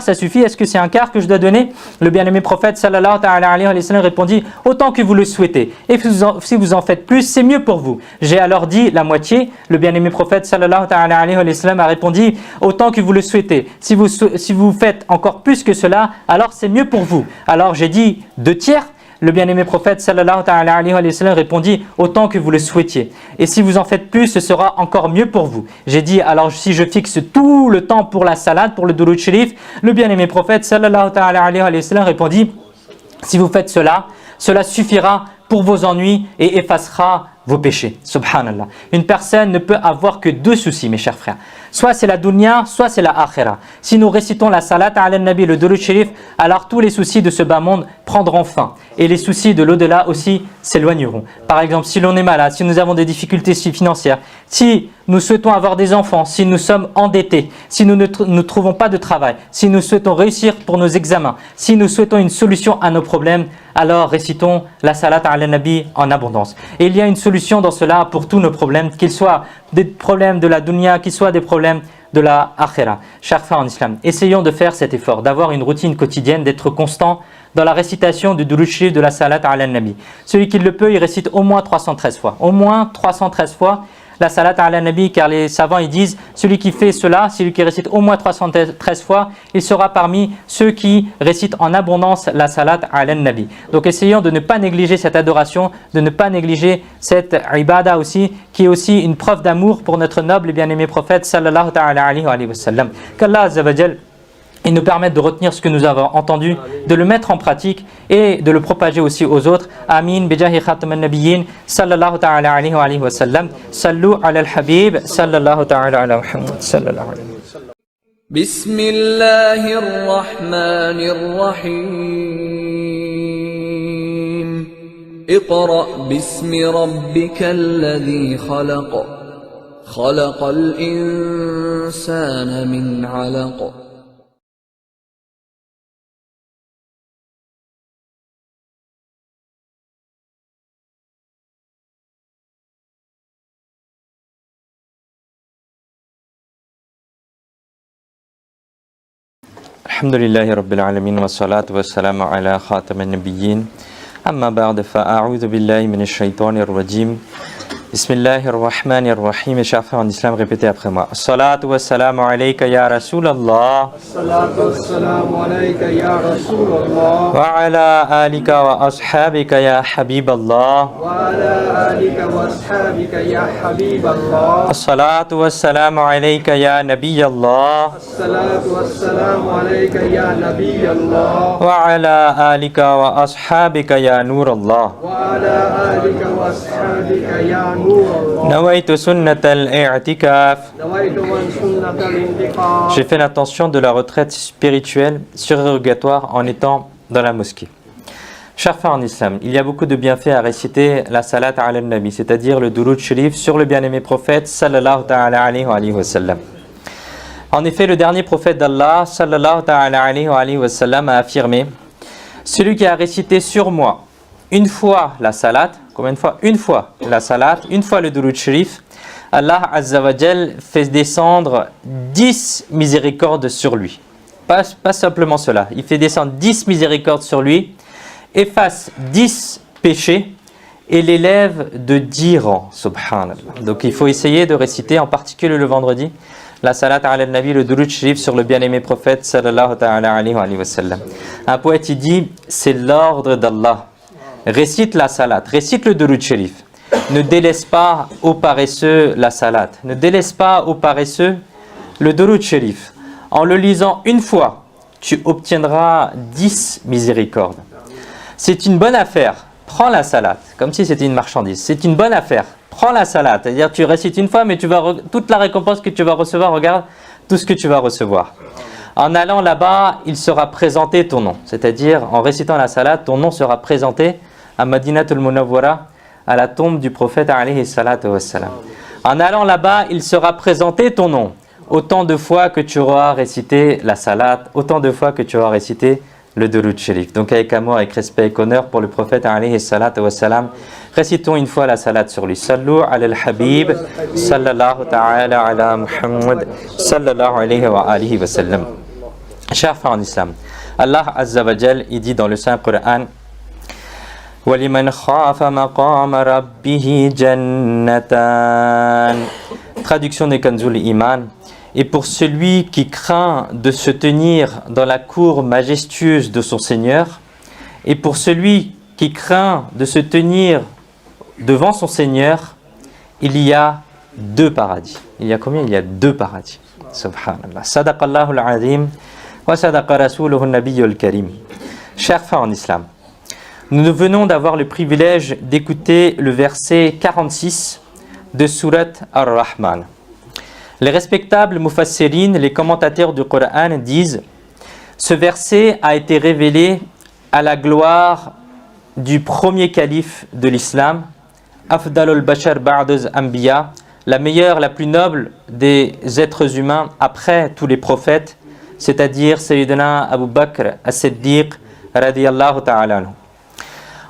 S1: ça suffit? Est-ce que c'est un quart que je dois donner? Le bien-aimé prophète sallallahu ta'ala alayhi wa sallam répondit autant que vous le souhaitez, et si vous en faites plus, c'est mieux pour vous. J'ai alors dit la moitié. Le bien-aimé prophète sallallahu ta'ala alayhi wa sallam a répondu autant que vous le souhaitez. Si vous faites encore plus que cela, alors c'est mieux pour vous. Alors j'ai dit 2/3. Le bien-aimé prophète sallallahu ta'ala alayhi wa sallam répondit autant que vous le souhaitiez. Et si vous en faites plus, ce sera encore mieux pour vous. J'ai dit alors si je fixe tout le temps pour la salade, pour le duroud sharif, le bien-aimé prophète sallallahu ta'ala alayhi wa sallam répondit si vous faites cela, cela suffira pour vos ennuis et effacera vos péchés. Subhanallah. Une personne ne peut avoir que 2 soucis, mes chers frères. Soit c'est la dunya, soit c'est la akhira. Si nous récitons la salat ala nabi, le duroud sharif, alors tous les soucis de ce bas monde prendront fin. Et les soucis de l'au-delà aussi s'éloigneront. Par exemple, si l'on est malade, si nous avons des difficultés financières, si nous souhaitons avoir des enfants, si nous sommes endettés, si nous ne trouvons pas de travail, si nous souhaitons réussir pour nos examens, si nous souhaitons une solution à nos problèmes, alors récitons la salat ala nabi en abondance. Et il y a une solution dans cela pour tous nos problèmes, qu'ils soient des problèmes de la dunya, qu'ils soient des problèmes de la akhira. Chers frères en islam, essayons de faire cet effort, d'avoir une routine quotidienne, d'être constant dans la récitation du duroud sharif de la salat ala nabi. Celui qui le peut, il récite au moins 313 fois. Au moins 313 fois la salat ala nabi, car les savants ils disent celui qui fait cela, celui qui récite au moins 313 fois, il sera parmi ceux qui récitent en abondance la salat ala nabi. Donc essayons de ne pas négliger cette adoration, de ne pas négliger cette ibada aussi, qui est aussi une preuve d'amour pour notre noble et bien-aimé prophète sallallahu ta'ala alayhi wa sallam. Qu'Allah azza wa jal et nous permettre de retenir ce que nous avons entendu, de le mettre en pratique et de le propager aussi aux autres. Amin. Bijahi khatam al-nabiyyin sallallahu ta'ala alayhi wa sallam. Sallu ala al-habib sallallahu ta'ala ala Muhammad sallallahu alayhi wa sallam.
S2: Bismillahir rahmanir rahim. اقرأ باسم ربك الذي خلق خلق الإنسان من علق
S1: الحمد لله رب العالمين والصلاة والسلام على خاتم النبيين أما بعد فأعوذ بالله من الشيطان الرجيم بسم الله الرحمن الرحيم. Mes chers frères en islam, répétez après moi. As-salatu was-salamu alayka ya Rasulallah.
S3: As-salatu was-salamu alayka ya Rasulallah.
S1: Wa ala alika wa ashabika ya Habiballah.
S3: Wa ala alika wa ashabika ya Habiballah.
S1: As-salatu was-salamu alayka ya Nabiyallah.
S3: As-salatu was-salamu alayka ya Nabiyallah.
S1: Wa ala alika wa ashabika ya Nurallah.
S3: Wa ala alika wa ashabika ya Nurallah.
S1: Nawaitu sunnat al-i'tikaf.
S3: Nawaitu sunnat al-i'tikaf.
S1: J'ai fait l'intention de la retraite spirituelle surérogatoire en étant dans la mosquée. Chers frères en islam, il y a beaucoup de bienfaits à réciter la salat ala nabi, c'est-à-dire le durud sharif sur le bien-aimé prophète sallallahu ta'ala alayhi wa sallam. En effet, le dernier prophète d'Allah sallallahu ta'ala alayhi wa sallam a affirmé: celui qui a récité sur moi une fois la salat, combien de fois? Une fois la salat, une fois le durud sharif, Allah Azza wa Jal fait descendre 10 miséricordes sur lui. Pas simplement cela, il fait descendre 10 miséricordes sur lui, efface 10 péchés et l'élève de 10 rangs, subhanallah. Donc il faut essayer de réciter, en particulier le vendredi, la salat ala nabi, le durud sharif sur le bien-aimé prophète sallallahu ta'ala alayhi wa sallam. Un poète il dit, c'est l'ordre d'Allah. Récite la salat, récite le durud sharif. Ne délaisse pas aux paresseux la salat. Ne délaisse pas aux paresseux le durud sharif. En le lisant une fois, tu obtiendras 10 miséricordes. C'est une bonne affaire. Prends la salat, comme si c'était une marchandise. C'est une bonne affaire. Prends la salat. C'est-à-dire tu récites une fois, mais tu vas toute la récompense que tu vas recevoir, regarde tout ce que tu vas recevoir. En allant là-bas, il sera présenté ton nom. C'est-à-dire, en récitant la salat, ton nom sera présenté à Madinatul Munawwara, à la tombe du prophète alayhi salatu wassalam. En allant là-bas, il sera présenté ton nom. Autant de fois que tu auras récité la salat, autant de fois que tu auras récité le durud sharif. Donc avec amour, avec respect et honneur pour le prophète alayhi salatu wassalam, récitons une fois la salat sur lui. Sallu ala al-habib, sallallahu ta'ala ala Muhammad, sallallahu alayhi wa alihi wa sallam. Chers frères en islam, Allah Azza wa Jal, il dit dans le Saint Coran: وَلِمَنْ خَافَ مَقَامَ رَبِّهِ جَنَّتَانِ. Traduction des Kanzul Iman. Et pour celui qui craint de se tenir dans la cour majestueuse de son Seigneur, et pour celui qui craint de se tenir devant son Seigneur, il y a 2 paradis. Il y a combien? Il y a 2 paradis. Subhanallah. Sadaqallahu al-azim wa sadaqa rasuluhu an-nabiyyul karim. Chers frères en islam, nous venons d'avoir le privilège d'écouter le verset 46 de Surat Ar-Rahman. Les respectables mufassirin, les commentateurs du Coran disent: ce verset a été révélé à la gloire du premier calife de l'islam, Afdalul Bashar Ba'daz Anbiya, la meilleure, la plus noble des êtres humains après tous les prophètes, c'est-à-dire Sayyidina Abu Bakr as-Siddiq radiyallahu ta'ala anhu.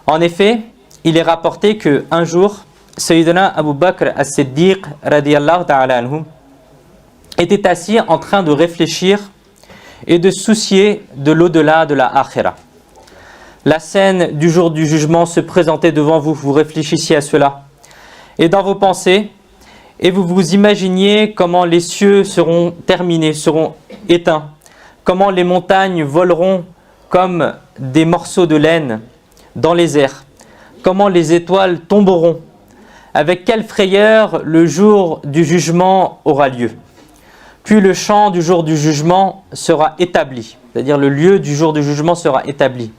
S1: En effet, il est rapporté qu'un jour, Sayyidina Abu Bakr as-Siddiq radiyallahu ta'ala anhu était assis en train de réfléchir et de soucier de l'au-delà de la akhira. La scène du jour du jugement se présentait devant vous, vous réfléchissiez à cela. Et dans vos pensées, et vous vous imaginiez comment les cieux seront terminés, seront éteints, comment les montagnes voleront comme des morceaux de laine dans les airs, comment les étoiles tomberont, avec quelle frayeur le jour du jugement aura lieu. Puis le champ du jour du jugement sera établi, c'est-à-dire le lieu du jour du jugement sera établi.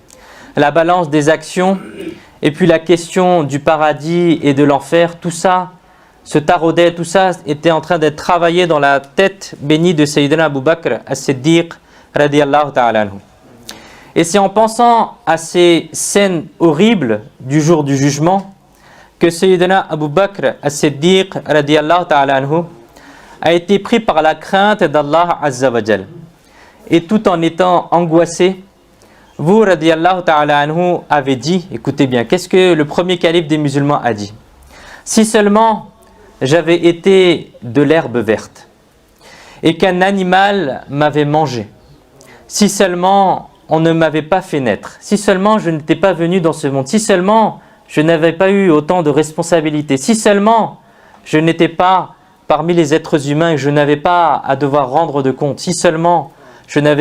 S1: La balance des actions et puis la question du paradis et de l'enfer, tout ça se taraudait, tout ça était en train d'être travaillé dans la tête bénie de Sayyidina Abu Bakr as-Siddiq radiyallahu ta'ala anhu. Et c'est en pensant à ces scènes horribles du jour du jugement que Sayyidina Abu Bakr as-Siddiq radiyallahu ta'ala anhu a été pris par la crainte d'Allah Azza wa Jal. Et tout en étant angoissé, vous radiyallahu ta'ala anhu avez dit, écoutez bien, qu'est-ce que le premier calife des musulmans a dit? Si seulement j'avais été de l'herbe verte et qu'un animal m'avait mangé, si seulement on ne m'avait pas fait naître, si seulement je n'étais pas venu dans ce monde, si seulement je n'avais pas eu autant de responsabilités, si seulement je n'étais pas parmi les êtres humains et je n'avais pas à devoir rendre de compte, si seulement je ne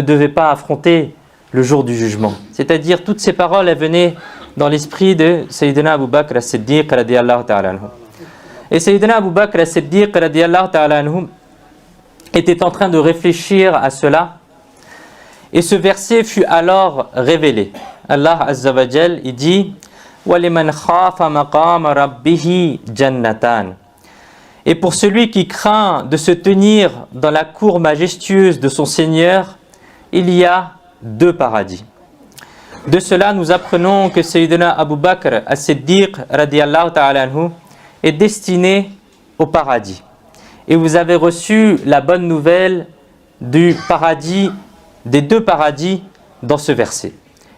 S1: devais pas affronter le jour du jugement. C'est-à-dire, toutes ces paroles, elles venaient dans l'esprit de Sayyidina Abu Bakr as-Siddiq radiyallahu ta'ala anhu. Et Sayyidina Abu Bakr as-Siddiq radiyallahu ta'ala anhu était en train de réfléchir à cela. Et ce verset fut alors révélé. Allah Azza wa Jal, il dit وَلِمَنْ خَافَ مَقَامَ رَبِّهِ جَنَّتَانِ. Et pour celui qui craint de se tenir dans la cour majestueuse de son Seigneur, il y a 2 paradis. De cela, nous apprenons que Sayyidina Abu Bakr as-Siddiq radiyallahu ta'ala anhu est destiné au paradis. Et vous avez reçu la bonne nouvelle du paradis, des 2 paradis dans ce verset.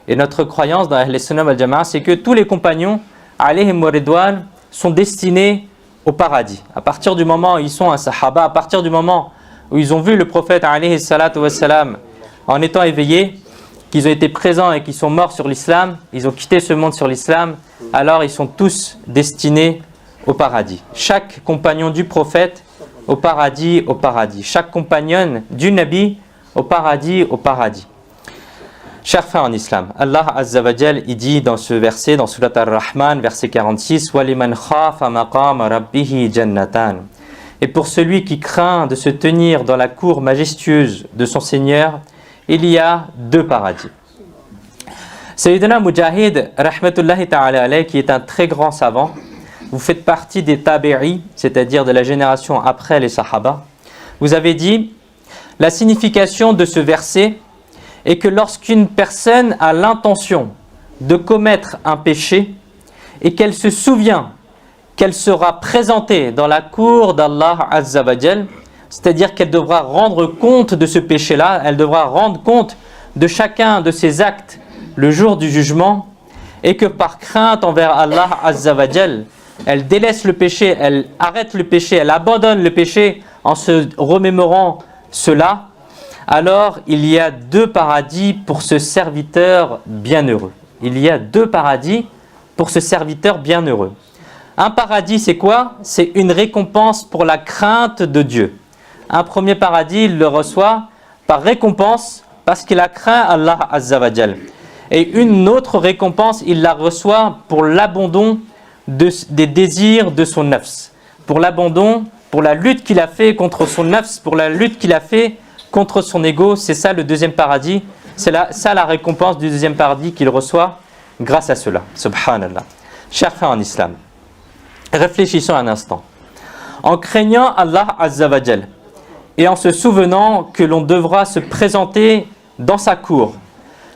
S1: Et notre croyance dans Ahl Sunnah wal Jama'a, c'est que tous les compagnons, alayhim wa ridwan, sont destinés au paradis. À partir du moment où ils sont un sahaba, à partir du moment où ils ont vu le prophète alayhi salatu wassalam en étant éveillés, qu'ils ont été présents et qu'ils sont morts sur l'islam, ils ont quitté ce monde sur l'islam, alors ils sont tous destinés au paradis. Chaque compagnon du prophète au paradis, au paradis. Chaque compagnonne du Nabi au paradis, au paradis. Chers frères en islam, Allah Azza wa Jal, il dit dans ce verset, dans Surat Ar-Rahman, verset 46, وَلِمَنْ خَافَ مَقَامَ رَبِّهِ جَنَّتَانِ. Et pour celui qui craint de se tenir dans la cour majestueuse de son Seigneur, il y a 2 paradis. Sayyidina Mujahid, rahmatullahi ta'ala alayhi, qui est un très grand savant, vous faites partie des tabi'i, c'est-à-dire de la génération après les sahaba, vous avez dit, la signification de ce verset est que lorsqu'une personne a l'intention de commettre un péché et qu'elle se souvient qu'elle sera présentée dans la cour d'Allah Azza wa Jal, c'est-à-dire qu'elle devra rendre compte de ce péché-là, elle devra rendre compte de chacun de ses actes le jour du jugement, et que par crainte envers Allah Azza wa Jal, elle délaisse le péché, elle arrête le péché, elle abandonne le péché en se remémorant cela, alors il y a 2 paradis pour ce serviteur bienheureux. Il y a 2 paradis pour ce serviteur bienheureux. Un paradis, c'est quoi? C'est une récompense pour la crainte de Dieu. Un premier paradis, il le reçoit par récompense parce qu'il a craint Allah Azza wa Jal. Et une autre récompense, il la reçoit pour l'abandon des désirs de son nafs. Pour l'abandon, pour la lutte qu'il a fait contre son nafs, pour la lutte qu'il a fait contre son ego. C'est ça le 2e paradis. C'est ça la récompense du 2e paradis qu'il reçoit grâce à cela. Subhanallah. Chers frères en islam, réfléchissons un instant. En craignant Allah Azza wa Jal et en se souvenant que l'on devra se présenter dans sa cour,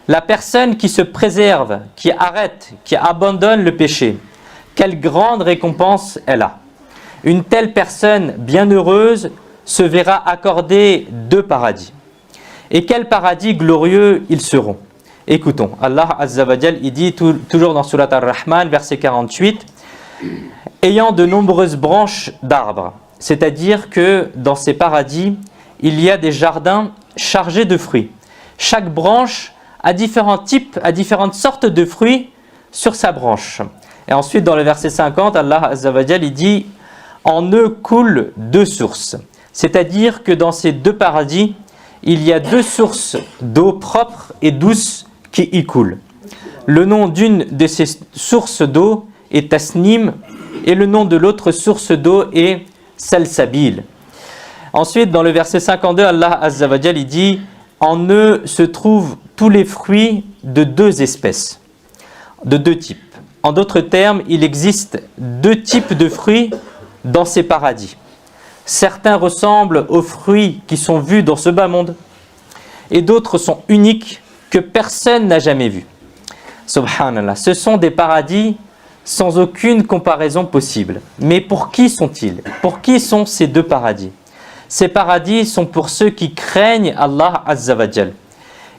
S1: la personne qui se préserve, qui arrête, qui abandonne le péché, quelle grande récompense elle a. Une telle personne bienheureuse se verra accorder 2 paradis. Et quels paradis glorieux ils seront. Écoutons, Allah Azza wa Jal, il dit toujours dans Surat Ar-Rahman, verset 48, ayant de nombreuses branches d'arbres, c'est-à-dire que dans ces paradis, il y a des jardins chargés de fruits. Chaque branche a différents types, a différentes sortes de fruits sur sa branche. Et ensuite, dans le verset 50, Allah Azza wa Jal, il dit « En eux coulent 2 sources ». C'est-à-dire que dans ces 2 paradis, il y a 2 sources d'eau propre et douce qui y coulent. Le nom d'une de ces sources d'eau est Tasnim et le nom de l'autre source d'eau est Salsabil. Ensuite, dans le verset 52, Allah Azza wa Jal, il dit « En eux se trouvent tous les fruits de 2 espèces, de 2 types. En d'autres termes, il existe 2 types de fruits dans ces paradis. Certains ressemblent aux fruits qui sont vus dans ce bas monde et d'autres sont uniques que personne n'a jamais vus. Subhanallah, ce sont des paradis sans aucune comparaison possible. Mais pour qui sont-ils? Pour qui sont ces deux paradis? Ces paradis sont pour ceux qui craignent Allah Azza wa Jal.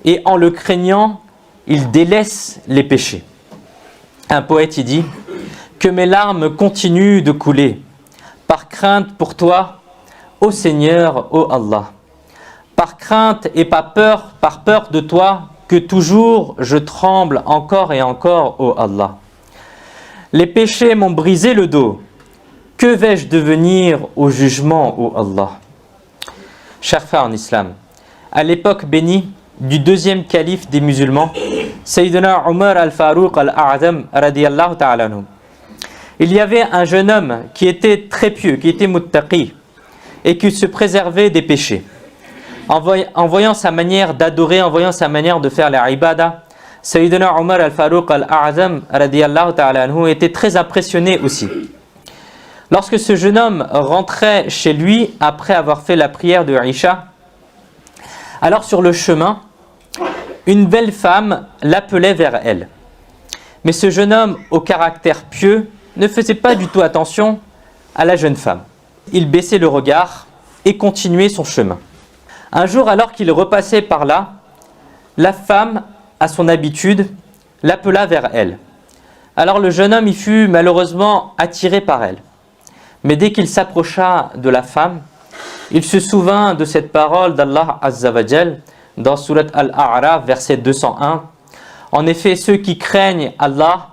S1: Et en le craignant, ils délaissent les péchés. Un poète y dit « Que mes larmes continuent de couler, par crainte pour toi, ô Seigneur, ô Allah. Par crainte et par peur de toi, que toujours je tremble encore et encore, ô Allah. Les péchés m'ont brisé le dos. Que vais-je devenir au jugement, ô Allah ?» Chers frères en islam, à l'époque bénie du deuxième calife des musulmans, Sayyidina Umar al-Farouq al-A'zam radiyallahu ta'ala anhu, il y avait un jeune homme qui était très pieux, qui était muttaqi et qui se préservait des péchés. En voyant sa manière d'adorer, en voyant sa manière de faire la ibada, Sayyidina Umar al-Farouq al-A'zam radiyallahu ta'ala anhu était très impressionné aussi. Lorsque ce jeune homme rentrait chez lui après avoir fait la prière de Isha, alors sur le chemin, une belle femme l'appelait vers elle. Mais ce jeune homme au caractère pieux ne faisait pas du tout attention à la jeune femme. Il baissait le regard et continuait son chemin. Un jour, alors qu'il repassait par là, la femme, à son habitude, l'appela vers elle. Alors le jeune homme y fut malheureusement attiré par elle. Mais dès qu'il s'approcha de la femme, il se souvint de cette parole d'Allah Azza wa Jal dans Surat Al-A'raf, verset 201. En effet, ceux qui craignent Allah,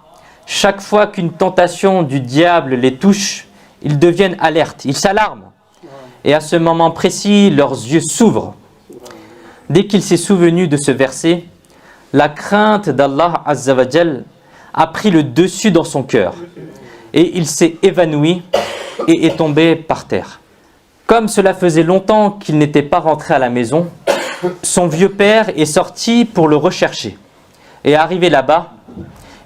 S1: chaque fois qu'une tentation du diable les touche, ils deviennent alertes, ils s'alarment. Et à ce moment précis, leurs yeux s'ouvrent. Dès qu'il s'est souvenu de ce verset, la crainte d'Allah Azza wa Jal a pris le dessus dans son cœur. Et il s'est évanoui et est tombé par terre. Comme cela faisait longtemps qu'il n'était pas rentré à la maison, son vieux père est sorti pour le rechercher. Et arrivé là-bas,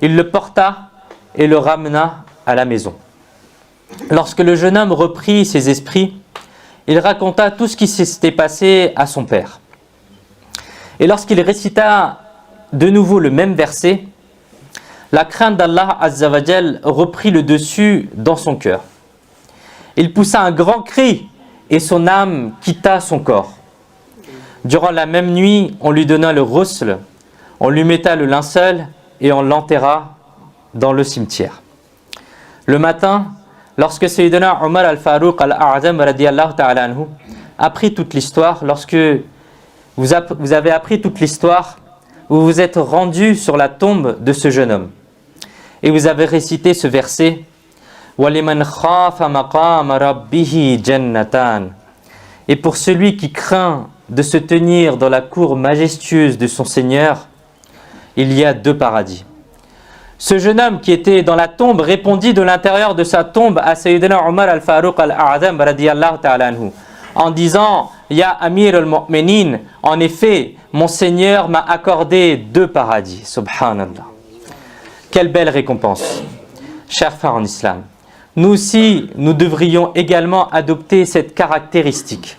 S1: il le porta et le ramena à la maison. Lorsque le jeune homme reprit ses esprits, il raconta tout ce qui s'était passé à son père. Et lorsqu'il récita de nouveau le même verset, la crainte d'Allah Azza wa Jal reprit le dessus dans son cœur. Il poussa un grand cri et son âme quitta son corps. Durant la même nuit, on lui donna le ghusl, on lui metta le linceul et on l'enterra dans le cimetière. Le matin, lorsque Sayyidina Umar al-Farouq al-A'zam radiyallahu ta'ala anhu apprit toute l'histoire, lorsque vous avez appris toute l'histoire, vous vous êtes rendu sur la tombe de ce jeune homme et vous avez récité ce verset وَلِمَنْ خَافَ مَقَامَ رَبِّهِ جَنَّتَانِ. Et pour celui qui craint de se tenir dans la cour majestueuse de son Seigneur, il y a deux paradis. Ce jeune homme qui était dans la tombe répondit de l'intérieur de sa tombe à Sayyidina Umar al-Farouq al-A'zam radiyallahu ta'ala anhu en disant « Ya Amir al-Mu'minin, en effet, mon Seigneur m'a accordé deux paradis. » Subhanallah. Quelle belle récompense. Chers frères en islam, nous aussi, nous devrions également adopter cette caractéristique.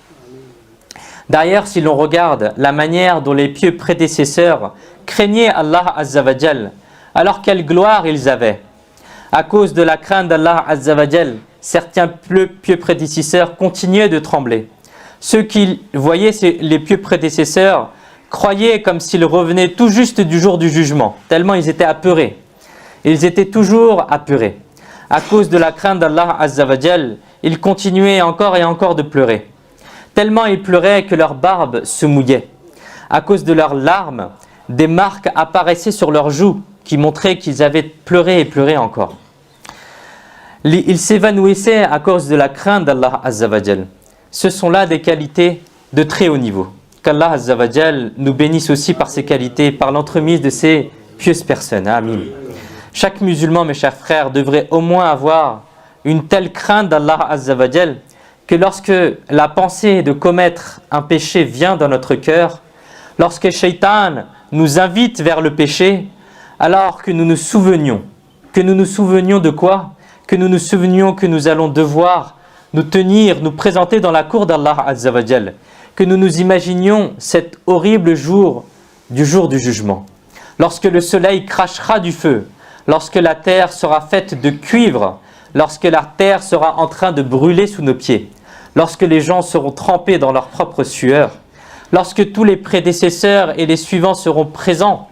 S1: D'ailleurs, si l'on regarde la manière dont les pieux prédécesseurs craignaient Allah Azza wa Jal, alors quelle gloire ils avaient. À cause de la crainte d'Allah Azza wa Jal, certains pieux prédécesseurs continuaient de trembler. Ceux qui voyaient les pieux prédécesseurs croyaient comme s'ils revenaient tout juste du jour du jugement, tellement ils étaient apeurés. Ils étaient toujours apeurés. À cause de la crainte d'Allah Azza wa Jal, ils continuaient encore et encore de pleurer. Tellement ils pleuraient que leurs barbes se mouillaient. À cause de leurs larmes, des marques apparaissaient sur leurs joues qui montraient qu'ils avaient pleuré et pleuré encore. Ils s'évanouissaient à cause de la crainte d'Allah Azza wa Jal. Ce sont là des qualités de très haut niveau. Qu'Allah Azza wa Jal nous bénisse aussi par ces qualités, par l'entremise de ces pieuses personnes. Amin. Chaque musulman, mes chers frères, devrait au moins avoir une telle crainte d'Allah Azza wa Jal que lorsque la pensée de commettre un péché vient dans notre cœur, lorsque Shaitan nous invite vers le péché, alors que nous nous souvenions de quoi? Que nous nous souvenions que nous allons devoir nous tenir, nous présenter dans la cour d'Allah Azza wa Jal, que nous nous imaginions cet horrible jour du jour du jugement, lorsque le soleil crachera du feu, lorsque la terre sera faite de cuivre, lorsque la terre sera en train de brûler sous nos pieds, lorsque les gens seront trempés dans leur propre sueur, lorsque tous les prédécesseurs et les suivants seront présents,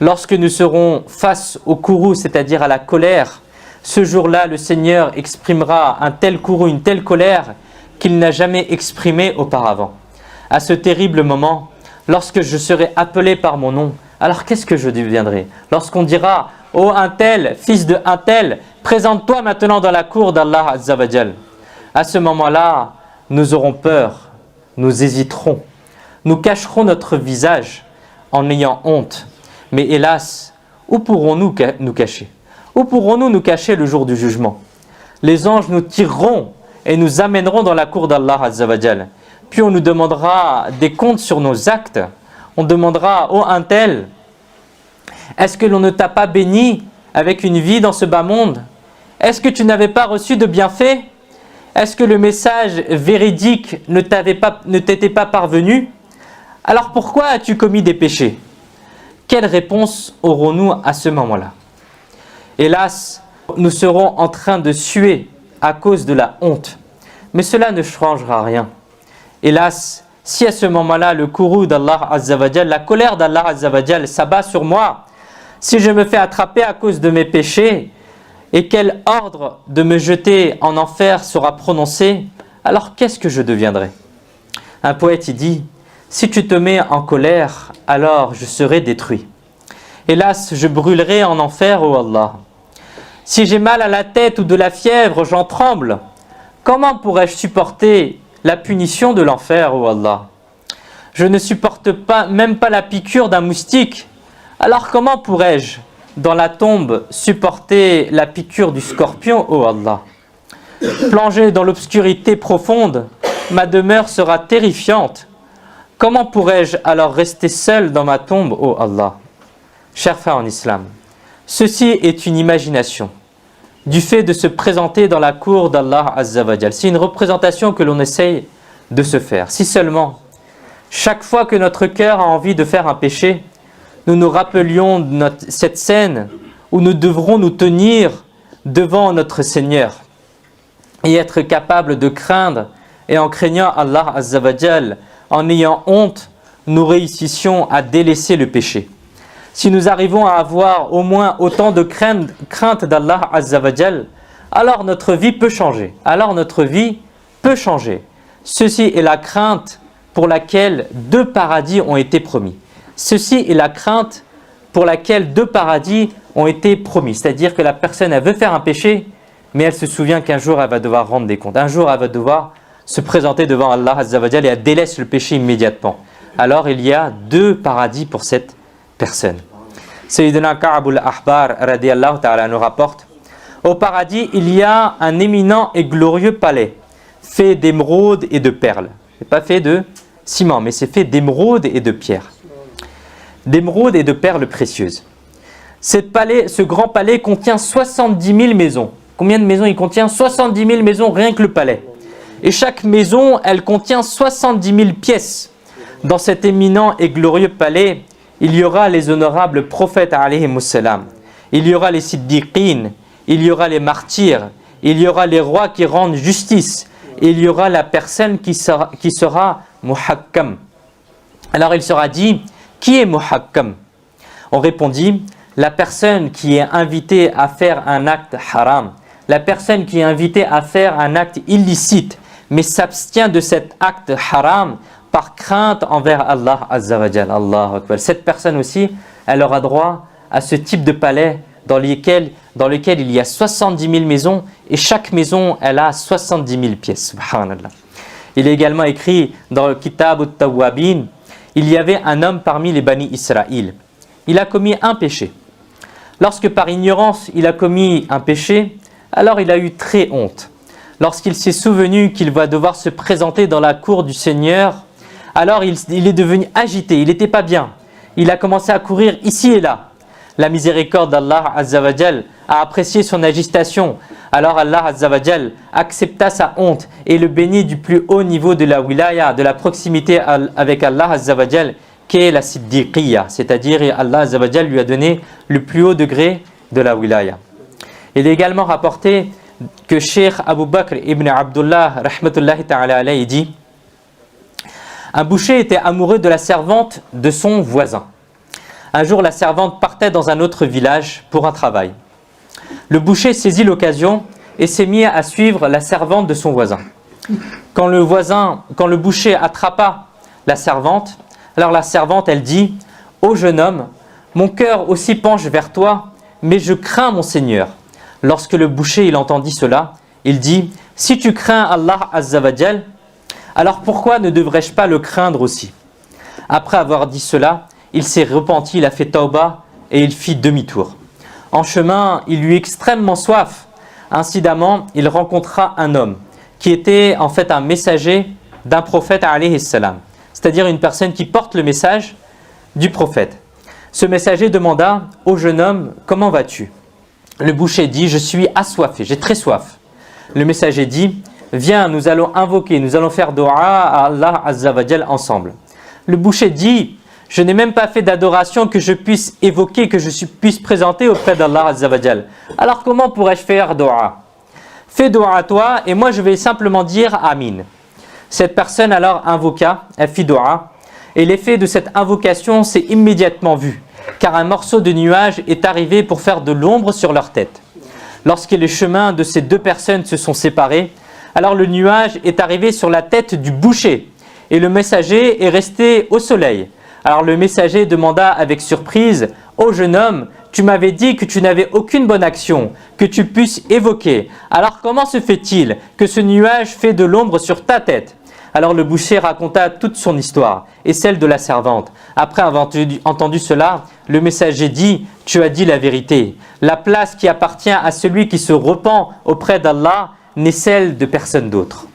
S1: lorsque nous serons face au courroux, c'est-à-dire à la colère, ce jour-là, le Seigneur exprimera un tel courroux, une telle colère qu'il n'a jamais exprimé auparavant. À ce terrible moment, lorsque je serai appelé par mon nom, alors qu'est-ce que je deviendrai? Lorsqu'on dira « Oh un tel, fils de un tel, présente-toi maintenant dans la cour d'Allah Azza wa Jal » À ce moment-là, nous aurons peur, nous hésiterons, nous cacherons notre visage en ayant honte. Mais hélas, où pourrons-nous nous cacher? Où pourrons-nous nous cacher le jour du jugement? Les anges nous tireront et nous amèneront dans la cour d'Allah Azza wa Jal. Puis on nous demandera des comptes sur nos actes. On demandera, oh un tel, est-ce que l'on ne t'a pas béni avec une vie dans ce bas monde? Est-ce que tu n'avais pas reçu de bienfaits? Est-ce que le message véridique ne t'était pas parvenu? Alors pourquoi as-tu commis des péchés? Quelle réponse aurons-nous à ce moment-là? Hélas, nous serons en train de suer à cause de la honte. Mais cela ne changera rien. Hélas, si à ce moment-là, le courroux d'Allah Azza wa Jal, la colère d'Allah Azza wa Jal s'abat sur moi, si je me fais attraper à cause de mes péchés, et quel ordre de me jeter en enfer sera prononcé, alors qu'est-ce que je deviendrai? Un poète y dit, si tu te mets en colère, alors je serai détruit. Hélas, je brûlerai en enfer, ô Allah. Si j'ai mal à la tête ou de la fièvre, j'en tremble. Comment pourrais-je supporter la punition de l'enfer, ô Allah? Je ne supporte même pas la piqûre d'un moustique. Alors comment pourrais-je, dans la tombe, supporter la piqûre du scorpion, ô Allah? Plongé dans l'obscurité profonde, ma demeure sera terrifiante. Comment pourrais-je alors rester seul dans ma tombe, ô Allah? Chers frères en islam, ceci est une imagination du fait de se présenter dans la cour d'Allah Azza wa Jal. C'est une représentation que l'on essaye de se faire. Si seulement, chaque fois que notre cœur a envie de faire un péché, nous nous rappelions cette scène où nous devrons nous tenir devant notre Seigneur et être capables de craindre, et en craignant Allah Azza wa Jal, en ayant honte, nous réussissions à délaisser le péché. Si nous arrivons à avoir au moins autant de crainte d'Allah Azza wa Jal, alors notre vie peut changer. Ceci est la crainte pour laquelle 2 paradis ont été promis. Ceci est la crainte pour laquelle 2 paradis ont été promis. C'est-à-dire que la personne, elle veut faire un péché, mais elle se souvient qu'un jour, elle va devoir rendre des comptes. Un jour, elle va devoir se présenter devant Allah Azza wa Jal et elle délaisse le péché immédiatement. Alors, il y a 2 paradis pour cette personne. Sayyidina Ka'b al-Ahbar radiyallahu ta'ala nous rapporte, au paradis, il y a un éminent et glorieux palais, fait d'émeraudes et de perles. Ce n'est pas fait de ciment, mais c'est fait d'émeraudes et de pierres. D'émeraudes et de perles précieuses. Ce grand palais contient 70 000 maisons. Combien de maisons il contient? 70 000 maisons, rien que le palais. Et chaque maison, elle contient 70 000 pièces. Dans cet éminent et glorieux palais, il y aura les honorables prophètes alayhimus salam. Il y aura les siddiqines, il y aura les martyrs, il y aura les rois qui rendent justice, et il y aura la personne qui sera muhakkam. Alors il sera dit, qui est muhakkam? On répondit, la personne qui est invitée à faire un acte haram, la personne qui est invitée à faire un acte illicite, mais s'abstient de cet acte haram par crainte envers Allah Azza wa Jal. Allahu Akbar. Cette personne aussi, elle aura droit à ce type de palais dans lequel il y a 70 000 maisons et chaque maison, elle a 70 000 pièces. Subhanallah. Il est également écrit dans le Kitab al-Tawwabin, il y avait un homme parmi les Bani Israël. Il a commis un péché. Lorsque par ignorance, il a commis un péché, alors il a eu très honte. Lorsqu'il s'est souvenu qu'il va devoir se présenter dans la cour du Seigneur, alors il est devenu agité, il n'était pas bien. Il a commencé à courir ici et là. La miséricorde d'Allah Azza wa Jal a apprécié son agitation. Alors Allah Azza wa Jal accepta sa honte et le bénit du plus haut niveau de la wilaya, de la proximité avec Allah Azza wa Jal, qu'est la siddiqiyya, c'est-à-dire Allah Azza wa Jal lui a donné le plus haut degré de la wilaya. Il est également rapporté que Cheikh Abu Bakr ibn Abdullah rahmatullahi ta'ala alayhi dit: un boucher était amoureux de la servante de son voisin. Un jour, la servante partait dans un autre village pour un travail. Le boucher saisit l'occasion et s'est mis à suivre la servante de son voisin. Quand le boucher attrapa la servante, alors la servante, elle dit: ô jeune homme, mon cœur aussi penche vers toi, mais je crains mon Seigneur. Lorsque le boucher il entendit cela, il dit: si tu crains Allah Azza wa Jal, alors pourquoi ne devrais-je pas le craindre aussi? Après avoir dit cela, il s'est repenti, il a fait tauba et il fit demi-tour. En chemin, il eut extrêmement soif. Incidemment, il rencontra un homme qui était en fait un messager d'un prophète alayhi salam, c'est-à-dire une personne qui porte le message du prophète. Ce messager demanda: ô jeune homme, comment vas-tu? Le boucher dit: je suis assoiffé, j'ai très soif. Le messager dit: viens, nous allons invoquer, nous allons faire dua à Allah Azza wa Jal ensemble. Le boucher dit: je n'ai même pas fait d'adoration que je puisse évoquer, que je puisse présenter auprès d'Allah Azza wa Jal. Alors comment pourrais-je faire dua? Fais dua à toi et moi je vais simplement dire Amin. Cette personne alors invoqua, elle fit dua, et l'effet de cette invocation s'est immédiatement vu, car un morceau de nuage est arrivé pour faire de l'ombre sur leur tête. Lorsque les chemins de ces deux personnes se sont séparés, alors le nuage est arrivé sur la tête du boucher, et le messager est resté au soleil. Alors le messager demanda avec surprise: ô jeune homme, tu m'avais dit que tu n'avais aucune bonne action, que tu puisses évoquer. Alors comment se fait-il que ce nuage fait de l'ombre sur ta tête? Alors le boucher raconta toute son histoire et celle de la servante. Après avoir entendu cela, le messager dit: tu as dit la vérité. La place qui appartient à celui qui se repent auprès d'Allah n'est celle de personne d'autre.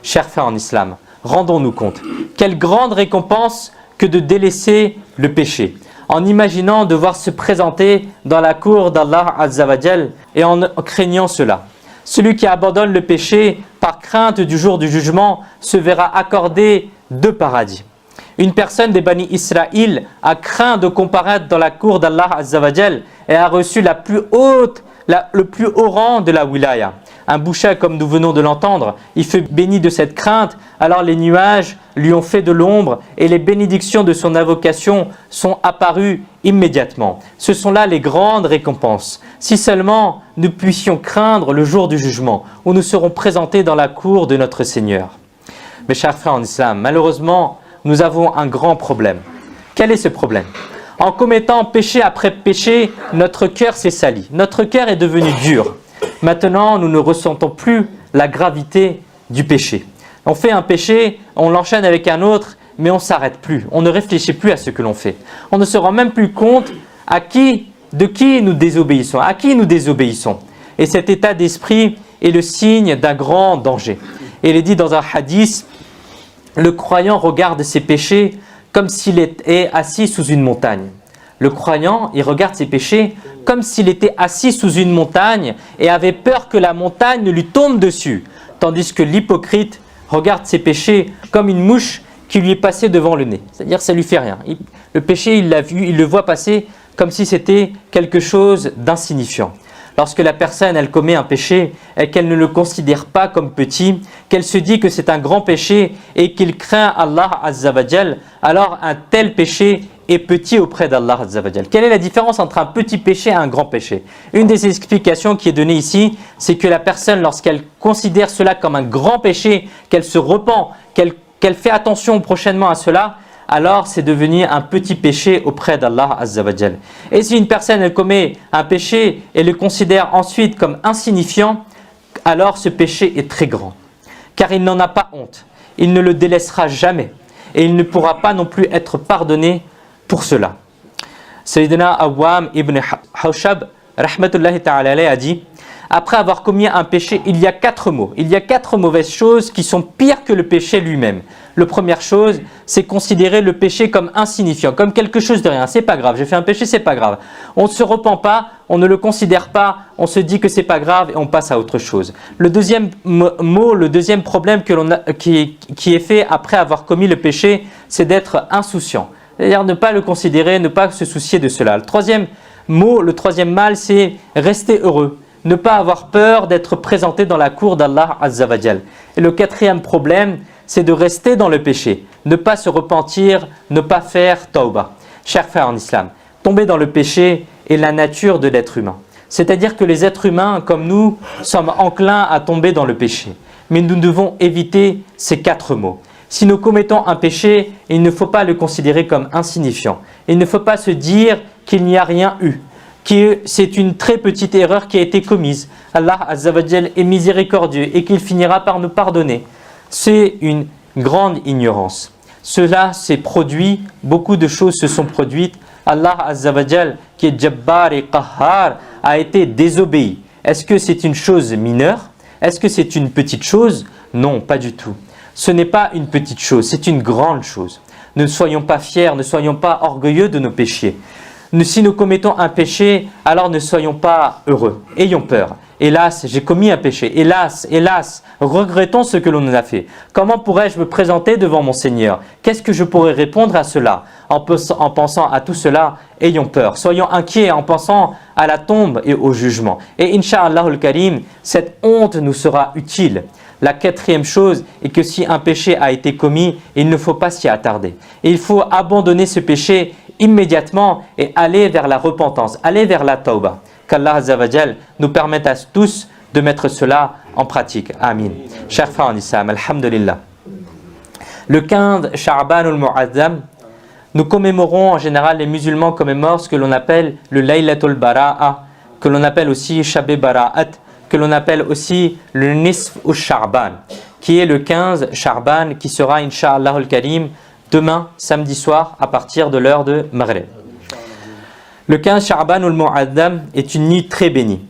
S1: Chers frères en islam, rendons-nous compte, quelle grande récompense que de délaisser le péché, en imaginant devoir se présenter dans la cour d'Allah Azza wa Jal et en craignant cela. Celui qui abandonne le péché par crainte du jour du jugement se verra accorder 2 paradis. Une personne des Bani Israël a craint de comparaître dans la cour d'Allah Azza wa Jal et a reçu le plus haut rang de la wilaya. Un boucher, comme nous venons de l'entendre, il fut béni de cette crainte, alors les nuages lui ont fait de l'ombre et les bénédictions de son invocation sont apparues immédiatement. Ce sont là les grandes récompenses. Si seulement nous puissions craindre le jour du jugement, où nous serons présentés dans la cour de notre Seigneur. Mes chers frères en islam, malheureusement, nous avons un grand problème. Quel est ce problème? En commettant péché après péché, notre cœur s'est sali. Notre cœur est devenu dur. Maintenant, nous ne ressentons plus la gravité du péché. On fait un péché, on l'enchaîne avec un autre, mais on ne s'arrête plus. On ne réfléchit plus à ce que l'on fait. On ne se rend même plus compte de qui nous désobéissons, à qui nous désobéissons. Et cet état d'esprit est le signe d'un grand danger. Et il est dit dans un hadith: le croyant regarde ses péchés comme s'il était assis sous une montagne. Le croyant, il regarde ses péchés comme s'il était assis sous une montagne et avait peur que la montagne ne lui tombe dessus. Tandis que l'hypocrite regarde ses péchés comme une mouche qui lui est passée devant le nez. C'est-à-dire ça ne lui fait rien. Le péché, il l'a vu, il le voit passer comme si c'était quelque chose d'insignifiant. Lorsque la personne, elle commet un péché et qu'elle ne le considère pas comme petit, qu'elle se dit que c'est un grand péché et qu'il craint Allah Azza wa Jal, alors un tel péché est petit auprès d'Allah Azza wa Jal. Quelle est la différence entre un petit péché et un grand péché? Une des explications qui est donnée ici, c'est que la personne, lorsqu'elle considère cela comme un grand péché, qu'elle se repent, qu'elle fait attention prochainement à cela, alors c'est devenu un petit péché auprès d'Allah Azza wa Jal. Et si une personne elle commet un péché et le considère ensuite comme insignifiant, alors ce péché est très grand. Car il n'en a pas honte, il ne le délaissera jamais et il ne pourra pas non plus être pardonné pour cela. Sayyidina Awwam ibn Hawshab rahmatullahi ta'ala alayhi a dit: après avoir commis un péché, il y a 4 maux. Il y a 4 mauvaises choses qui sont pires que le péché lui-même. La première chose, c'est considérer le péché comme insignifiant, comme quelque chose de rien. C'est pas grave, j'ai fait un péché, c'est pas grave. On ne se repent pas, on ne le considère pas, on se dit que c'est pas grave et on passe à autre chose. Le deuxième mot, le deuxième problème qui est fait après avoir commis le péché, c'est d'être insouciant. C'est-à-dire ne pas le considérer, ne pas se soucier de cela. Le troisième mot, le troisième mal, c'est rester heureux. Ne pas avoir peur d'être présenté dans la cour d'Allah Azza wa Jal. Et le quatrième problème, c'est de rester dans le péché, ne pas se repentir, ne pas faire tawbah. Chers frères en islam, tomber dans le péché est la nature de l'être humain. C'est-à-dire que les êtres humains, comme nous, sommes enclins à tomber dans le péché. Mais nous devons éviter ces quatre mots. Si nous commettons un péché, il ne faut pas le considérer comme insignifiant. Il ne faut pas se dire qu'il n'y a rien eu, que c'est une très petite erreur qui a été commise. Allah Azza wa Jal est miséricordieux et qu'il finira par nous pardonner. C'est une grande ignorance. Cela s'est produit, beaucoup de choses se sont produites. Allah Azza wa Jal, qui est Jabbar et Qahhar, a été désobéi. Est-ce que c'est une chose mineure? Est-ce que c'est une petite chose? Non, pas du tout. Ce n'est pas une petite chose, c'est une grande chose. Ne soyons pas fiers, ne soyons pas orgueilleux de nos péchés. Si nous commettons un péché, alors ne soyons pas heureux, ayons peur. Hélas, j'ai commis un péché. Hélas, hélas, regrettons ce que l'on a fait. Comment pourrais-je me présenter devant mon Seigneur? Qu'est-ce que je pourrais répondre à cela? En pensant à tout cela, ayons peur. Soyons inquiets en pensant à la tombe et au jugement. Et Inch'Allah al-Karim, cette honte nous sera utile. La quatrième chose est que si un péché a été commis, il ne faut pas s'y attarder. Et il faut abandonner ce péché immédiatement et aller vers la repentance, aller vers la tawbah. Qu'Allah Azza wa Jal nous permette à tous de mettre cela en pratique. Amin. Chers frères en islam, alhamdulillah. Le 15 Sha'ban al-Mu'azzam, nous commémorons en général, les musulmans commémorent ce que l'on appelle le Laylatul Bara'a, que l'on appelle aussi Shabé Bara'at, que l'on appelle aussi le Nisf ou Sha'ban, qui est le 15 Sha'ban, qui sera Inch'Allah al-Karim demain, samedi soir, à partir de l'heure de Maghrib. Le 15 Sha'ban al-Mu'azzam est une nuit très bénie.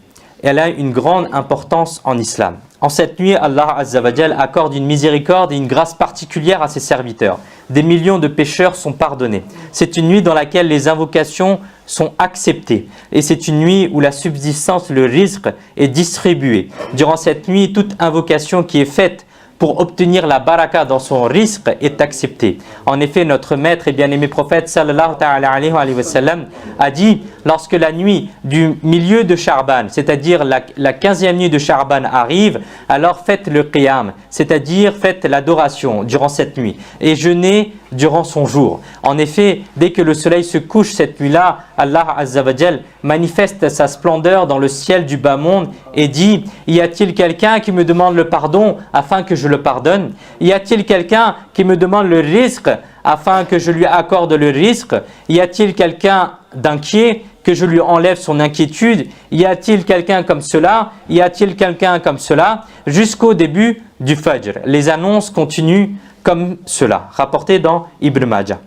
S1: Elle a une grande importance en islam. En cette nuit, Allah Azza wa Jal accorde une miséricorde et une grâce particulière à ses serviteurs. Des millions de pécheurs sont pardonnés. C'est une nuit dans laquelle les invocations sont acceptées. Et c'est une nuit où la subsistance, le rizq, est distribuée. Durant cette nuit, toute invocation qui est faite pour obtenir la baraka dans son risque est accepté. En effet, notre maître et bien-aimé prophète sallallahu alayhi wa sallam a dit, lorsque la nuit du milieu de Sha'ban, c'est-à-dire la 15e nuit de Sha'ban arrive, alors faites le qiyam, c'est-à-dire faites l'adoration durant cette nuit et jeûnez durant son jour. En effet, dès que le soleil se couche cette nuit-là, Allah Azza wa Jal manifeste sa splendeur dans le ciel du bas monde et dit, y a-t-il quelqu'un qui me demande le pardon afin que je le pardonne? Y a-t-il quelqu'un qui me demande le rizq afin que je lui accorde le rizq? Y a-t-il quelqu'un d'inquiet que je lui enlève son inquiétude? Y a-t-il quelqu'un comme cela? Y a-t-il quelqu'un comme cela? Jusqu'au début du Fajr. Les annonces continuent comme cela, rapporté dans Ibn Majah.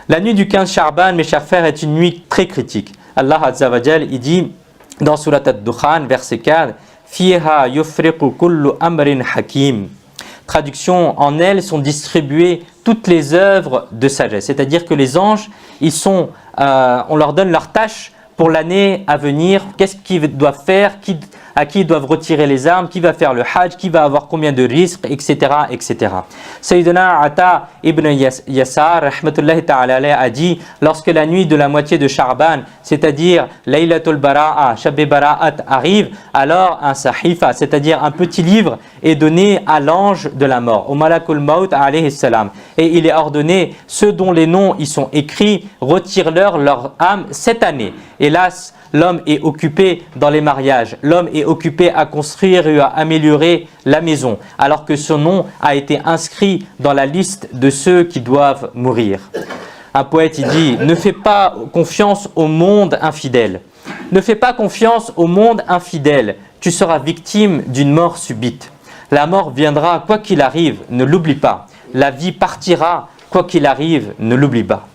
S1: La nuit du 15 Sha'ban, mes chers frères, est une nuit très critique. Allah Azza wa Jal, il dit dans Surat Ad-Dukhan, verset 4, Fiha yufriqu kullu amrin hakim. Traduction, en elle sont distribuées toutes les œuvres de sagesse. C'est-à-dire que les anges, on leur donne leurs tâches pour l'année à venir. Qu'est-ce qu'ils doivent faire, à qui ils doivent retirer les armes, qui va faire le hajj, qui va avoir combien de risques, etc. etc. Sayyidina Ata ibn Yasar, rahmatullahi ta'ala alayhi, a dit, lorsque la nuit de la moitié de Sha'ban, c'est-à-dire Laylatul Bara'a, Shabé Bara'at arrive, alors un sahifa, c'est-à-dire un petit livre, est donné à l'ange de la mort, au Malakul Maut alayhi salam. Et il est ordonné, ceux dont les noms y sont écrits, retire-leur leur âme cette année. Hélas, l'homme est occupé dans les mariages, l'homme est occupé à construire et à améliorer la maison, alors que son nom a été inscrit dans la liste de ceux qui doivent mourir. Un poète, il dit, ne fais pas confiance au monde infidèle. Ne fais pas confiance au monde infidèle, tu seras victime d'une mort subite. La mort viendra quoi qu'il arrive, ne l'oublie pas. La vie partira quoi qu'il arrive, ne l'oublie pas.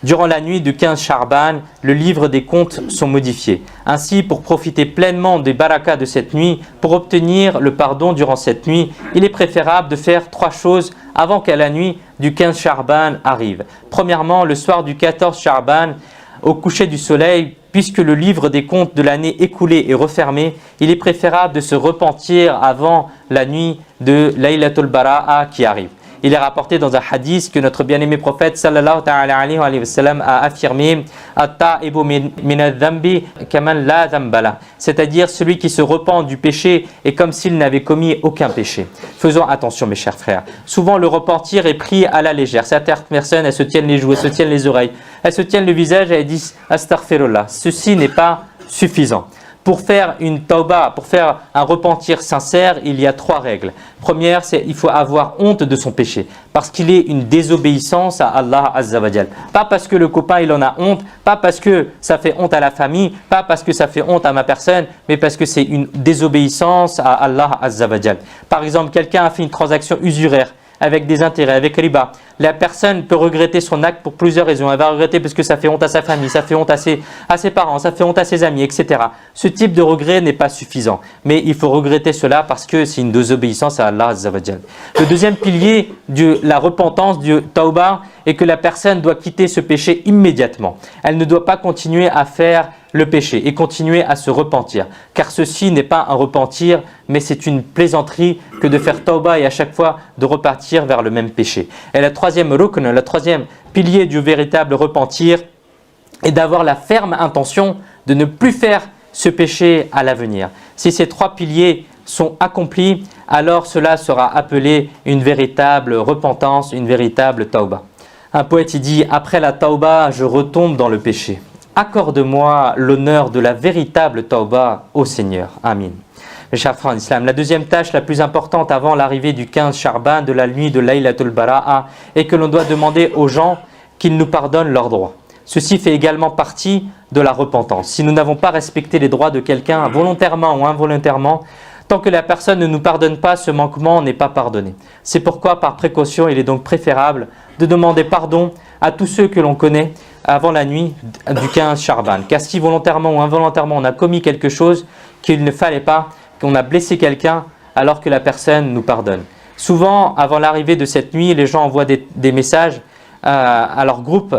S1: Durant la nuit du 15 Sha'ban, le livre des comptes sont modifiés. Ainsi, pour profiter pleinement des barakas de cette nuit, pour obtenir le pardon durant cette nuit, il est préférable de faire 3 choses avant que la nuit du 15 Sha'ban arrive. Premièrement, le soir du 14 Sha'ban, au coucher du soleil, puisque le livre des comptes de l'année écoulée est refermé, il est préférable de se repentir avant la nuit de Laylatul Bara'a qui arrive. Il est rapporté dans un hadith que notre bien-aimé prophète sallallahu ta'ala alayhi wa sallam a affirmé At-ta'ibu min adh-dhanbi kaman la dhanba la. C'est-à-dire celui qui se repent du péché est comme s'il n'avait commis aucun péché. Faisons attention mes chers frères. Souvent le repentir est pris à la légère. Certaines personnes, elles se tiennent les joues, elles se tiennent les oreilles, elles se tiennent le visage et elles disent astaghfirullah. Ceci n'est pas suffisant. Pour faire une tauba, pour faire un repentir sincère, il y a 3 règles. Première, c'est qu'il faut avoir honte de son péché, parce qu'il est une désobéissance à Allah Azza wa Jal. Pas parce que le copain il en a honte, pas parce que ça fait honte à la famille, pas parce que ça fait honte à ma personne, mais parce que c'est une désobéissance à Allah Azza wa Jal. Par exemple, quelqu'un a fait une transaction usuraire, avec des intérêts, avec riba. La personne peut regretter son acte pour plusieurs raisons. Elle va regretter parce que ça fait honte à sa famille, ça fait honte à ses parents, ça fait honte à ses amis, etc. Ce type de regret n'est pas suffisant. Mais il faut regretter cela parce que c'est une désobéissance à Allah Azza wa Jal. Le deuxième pilier de la repentance, du tauba, est que la personne doit quitter ce péché immédiatement. Elle ne doit pas continuer à faire le péché et continuer à se repentir. Car ceci n'est pas un repentir, mais c'est une plaisanterie que de faire tauba et à chaque fois de repartir vers le même péché. Et le troisième rukn, le troisième pilier du véritable repentir est d'avoir la ferme intention de ne plus faire ce péché à l'avenir. Si ces 3 piliers sont accomplis, alors cela sera appelé une véritable repentance, une véritable tauba. Un poète il dit « Après la tauba, je retombe dans le péché. Accorde-moi l'honneur de la véritable tauba, ô Seigneur. Amin. » Mes chers frères en islam, la deuxième tâche la plus importante avant l'arrivée du 15 Charban, de la nuit de Laylatul Bara'a, est que l'on doit demander aux gens qu'ils nous pardonnent leurs droits. Ceci fait également partie de la repentance. Si nous n'avons pas respecté les droits de quelqu'un volontairement ou involontairement, tant que la personne ne nous pardonne pas, ce manquement n'est pas pardonné. C'est pourquoi, par précaution, il est donc préférable de demander pardon à tous ceux que l'on connaît avant la nuit du 15 Charban. Car si volontairement ou involontairement on a commis quelque chose qu'il ne fallait pas, qu'on a blessé quelqu'un, alors que la personne nous pardonne. Souvent, avant l'arrivée de cette nuit, les gens envoient des messages à leur groupe,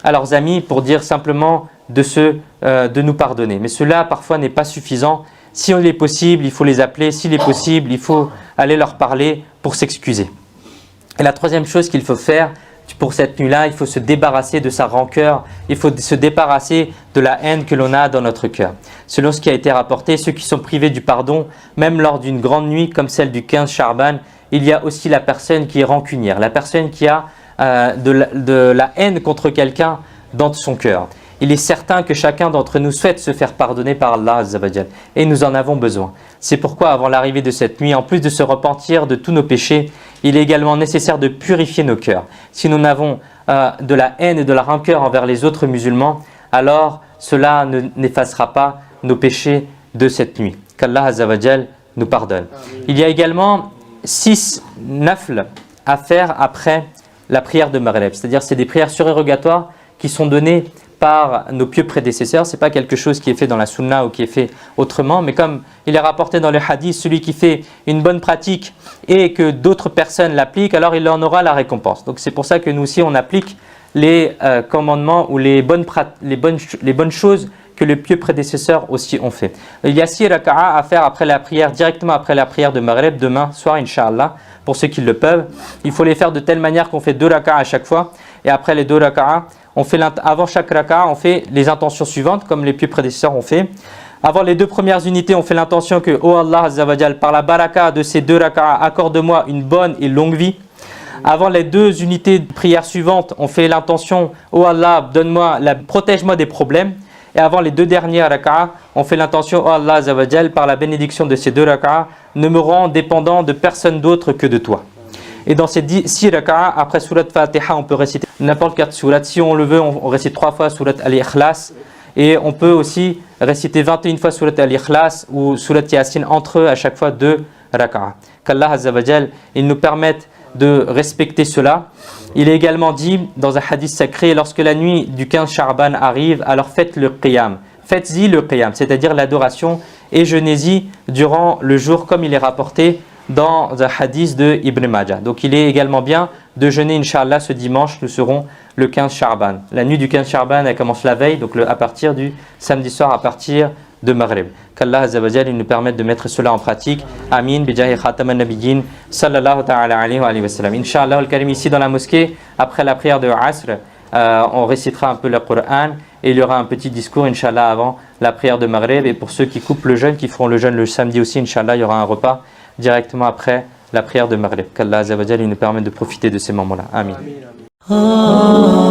S1: à leurs amis, pour dire simplement de nous pardonner. Mais cela, parfois, n'est pas suffisant. Si il est possible, il faut les appeler. S'il est possible, il faut aller leur parler pour s'excuser. Et la troisième chose qu'il faut faire pour cette nuit-là, il faut se débarrasser de sa rancœur, il faut se débarrasser de la haine que l'on a dans notre cœur. Selon ce qui a été rapporté, ceux qui sont privés du pardon, même lors d'une grande nuit comme celle du 15 Charban, il y a aussi la personne qui est rancunière, la personne qui a de la haine contre quelqu'un dans son cœur. Il est certain que chacun d'entre nous souhaite se faire pardonner par Allah Azza wa Jal, et nous en avons besoin. C'est pourquoi avant l'arrivée de cette nuit, en plus de se repentir de tous nos péchés, il est également nécessaire de purifier nos cœurs. Si nous n'avons de la haine et de la rancœur envers les autres musulmans, alors cela n'effacera pas nos péchés de cette nuit. Qu'Allah Azza wa Jal nous pardonne. Il y a également 6 nafl à faire après la prière de Maghrib. C'est-à-dire c'est des prières surérogatoires qui sont données par nos pieux prédécesseurs. Ce n'est pas quelque chose qui est fait dans la sunna ou qui est fait autrement, mais comme il est rapporté dans le hadith, celui qui fait une bonne pratique et que d'autres personnes l'appliquent, alors il en aura la récompense. Donc c'est pour ça que nous aussi on applique les commandements ou les bonnes choses que les pieux prédécesseurs aussi ont fait. Il y a 6 raka'a à faire après la prière, directement après la prière de Maghrib, demain soir, Inch'Allah, pour ceux qui le peuvent. Il faut les faire de telle manière qu'on fait 2 raka'a à chaque fois, et après les 2 raka'a, avant chaque raka'a, on fait les intentions suivantes, comme les pieux prédécesseurs ont fait. Avant les 2 premières unités, on fait l'intention que, oh Allah Azza wa Jal, par la baraka de ces 2 raka'a, accorde-moi une bonne et longue vie. Avant les 2 unités de prière suivantes, on fait l'intention, oh Allah, protège-moi des problèmes. Et avant les 2 dernières raka'a, on fait l'intention, oh Allah Azza wa Jal, par la bénédiction de ces 2 raka'a, ne me rends dépendant de personne d'autre que de toi. Et dans ces 6 raka'a, après surat Fatiha, on peut réciter n'importe quelle surat. Si on le veut, on récite 3 fois surat Al-Ikhlas. Et on peut aussi réciter 21 fois surat Al-Ikhlas ou surat Yasin entre eux à chaque fois 2 raka'a. Qu'Allah Azza wa Jal, il nous permette de respecter cela. Il est également dit dans un hadith sacré, lorsque la nuit du 15 Charban arrive, alors faites le qiyam. Faites-y le qiyam, c'est-à-dire l'adoration, et jeûnez-y durant le jour comme il est rapporté dans un hadith de Ibn Majah. Donc il est également bien de jeûner, Inch'Allah, ce dimanche. Nous serons le 15 Charban. La nuit du 15 Charban, elle commence la veille, donc à partir du samedi soir, à partir de Maghrib. Qu'Allah Azza wa Jal il nous permette de mettre cela en pratique. Amin. Bijahi khataman nabiyyin sallallahu ta'ala alayhi wa sallam. Inch'Allah al-Karim, ici dans la mosquée, après la prière de Asr, on récitera un peu le Coran et il y aura un petit discours Inch'Allah avant la prière de Maghrib. Et pour ceux qui coupent le jeûne, qui feront le jeûne le samedi aussi, Inch'Allah, il y aura un repas directement après la prière de Maghrib. Qu'Allah Azza wa Jal il nous permette de profiter de ces moments-là. Amin.
S3: Amin.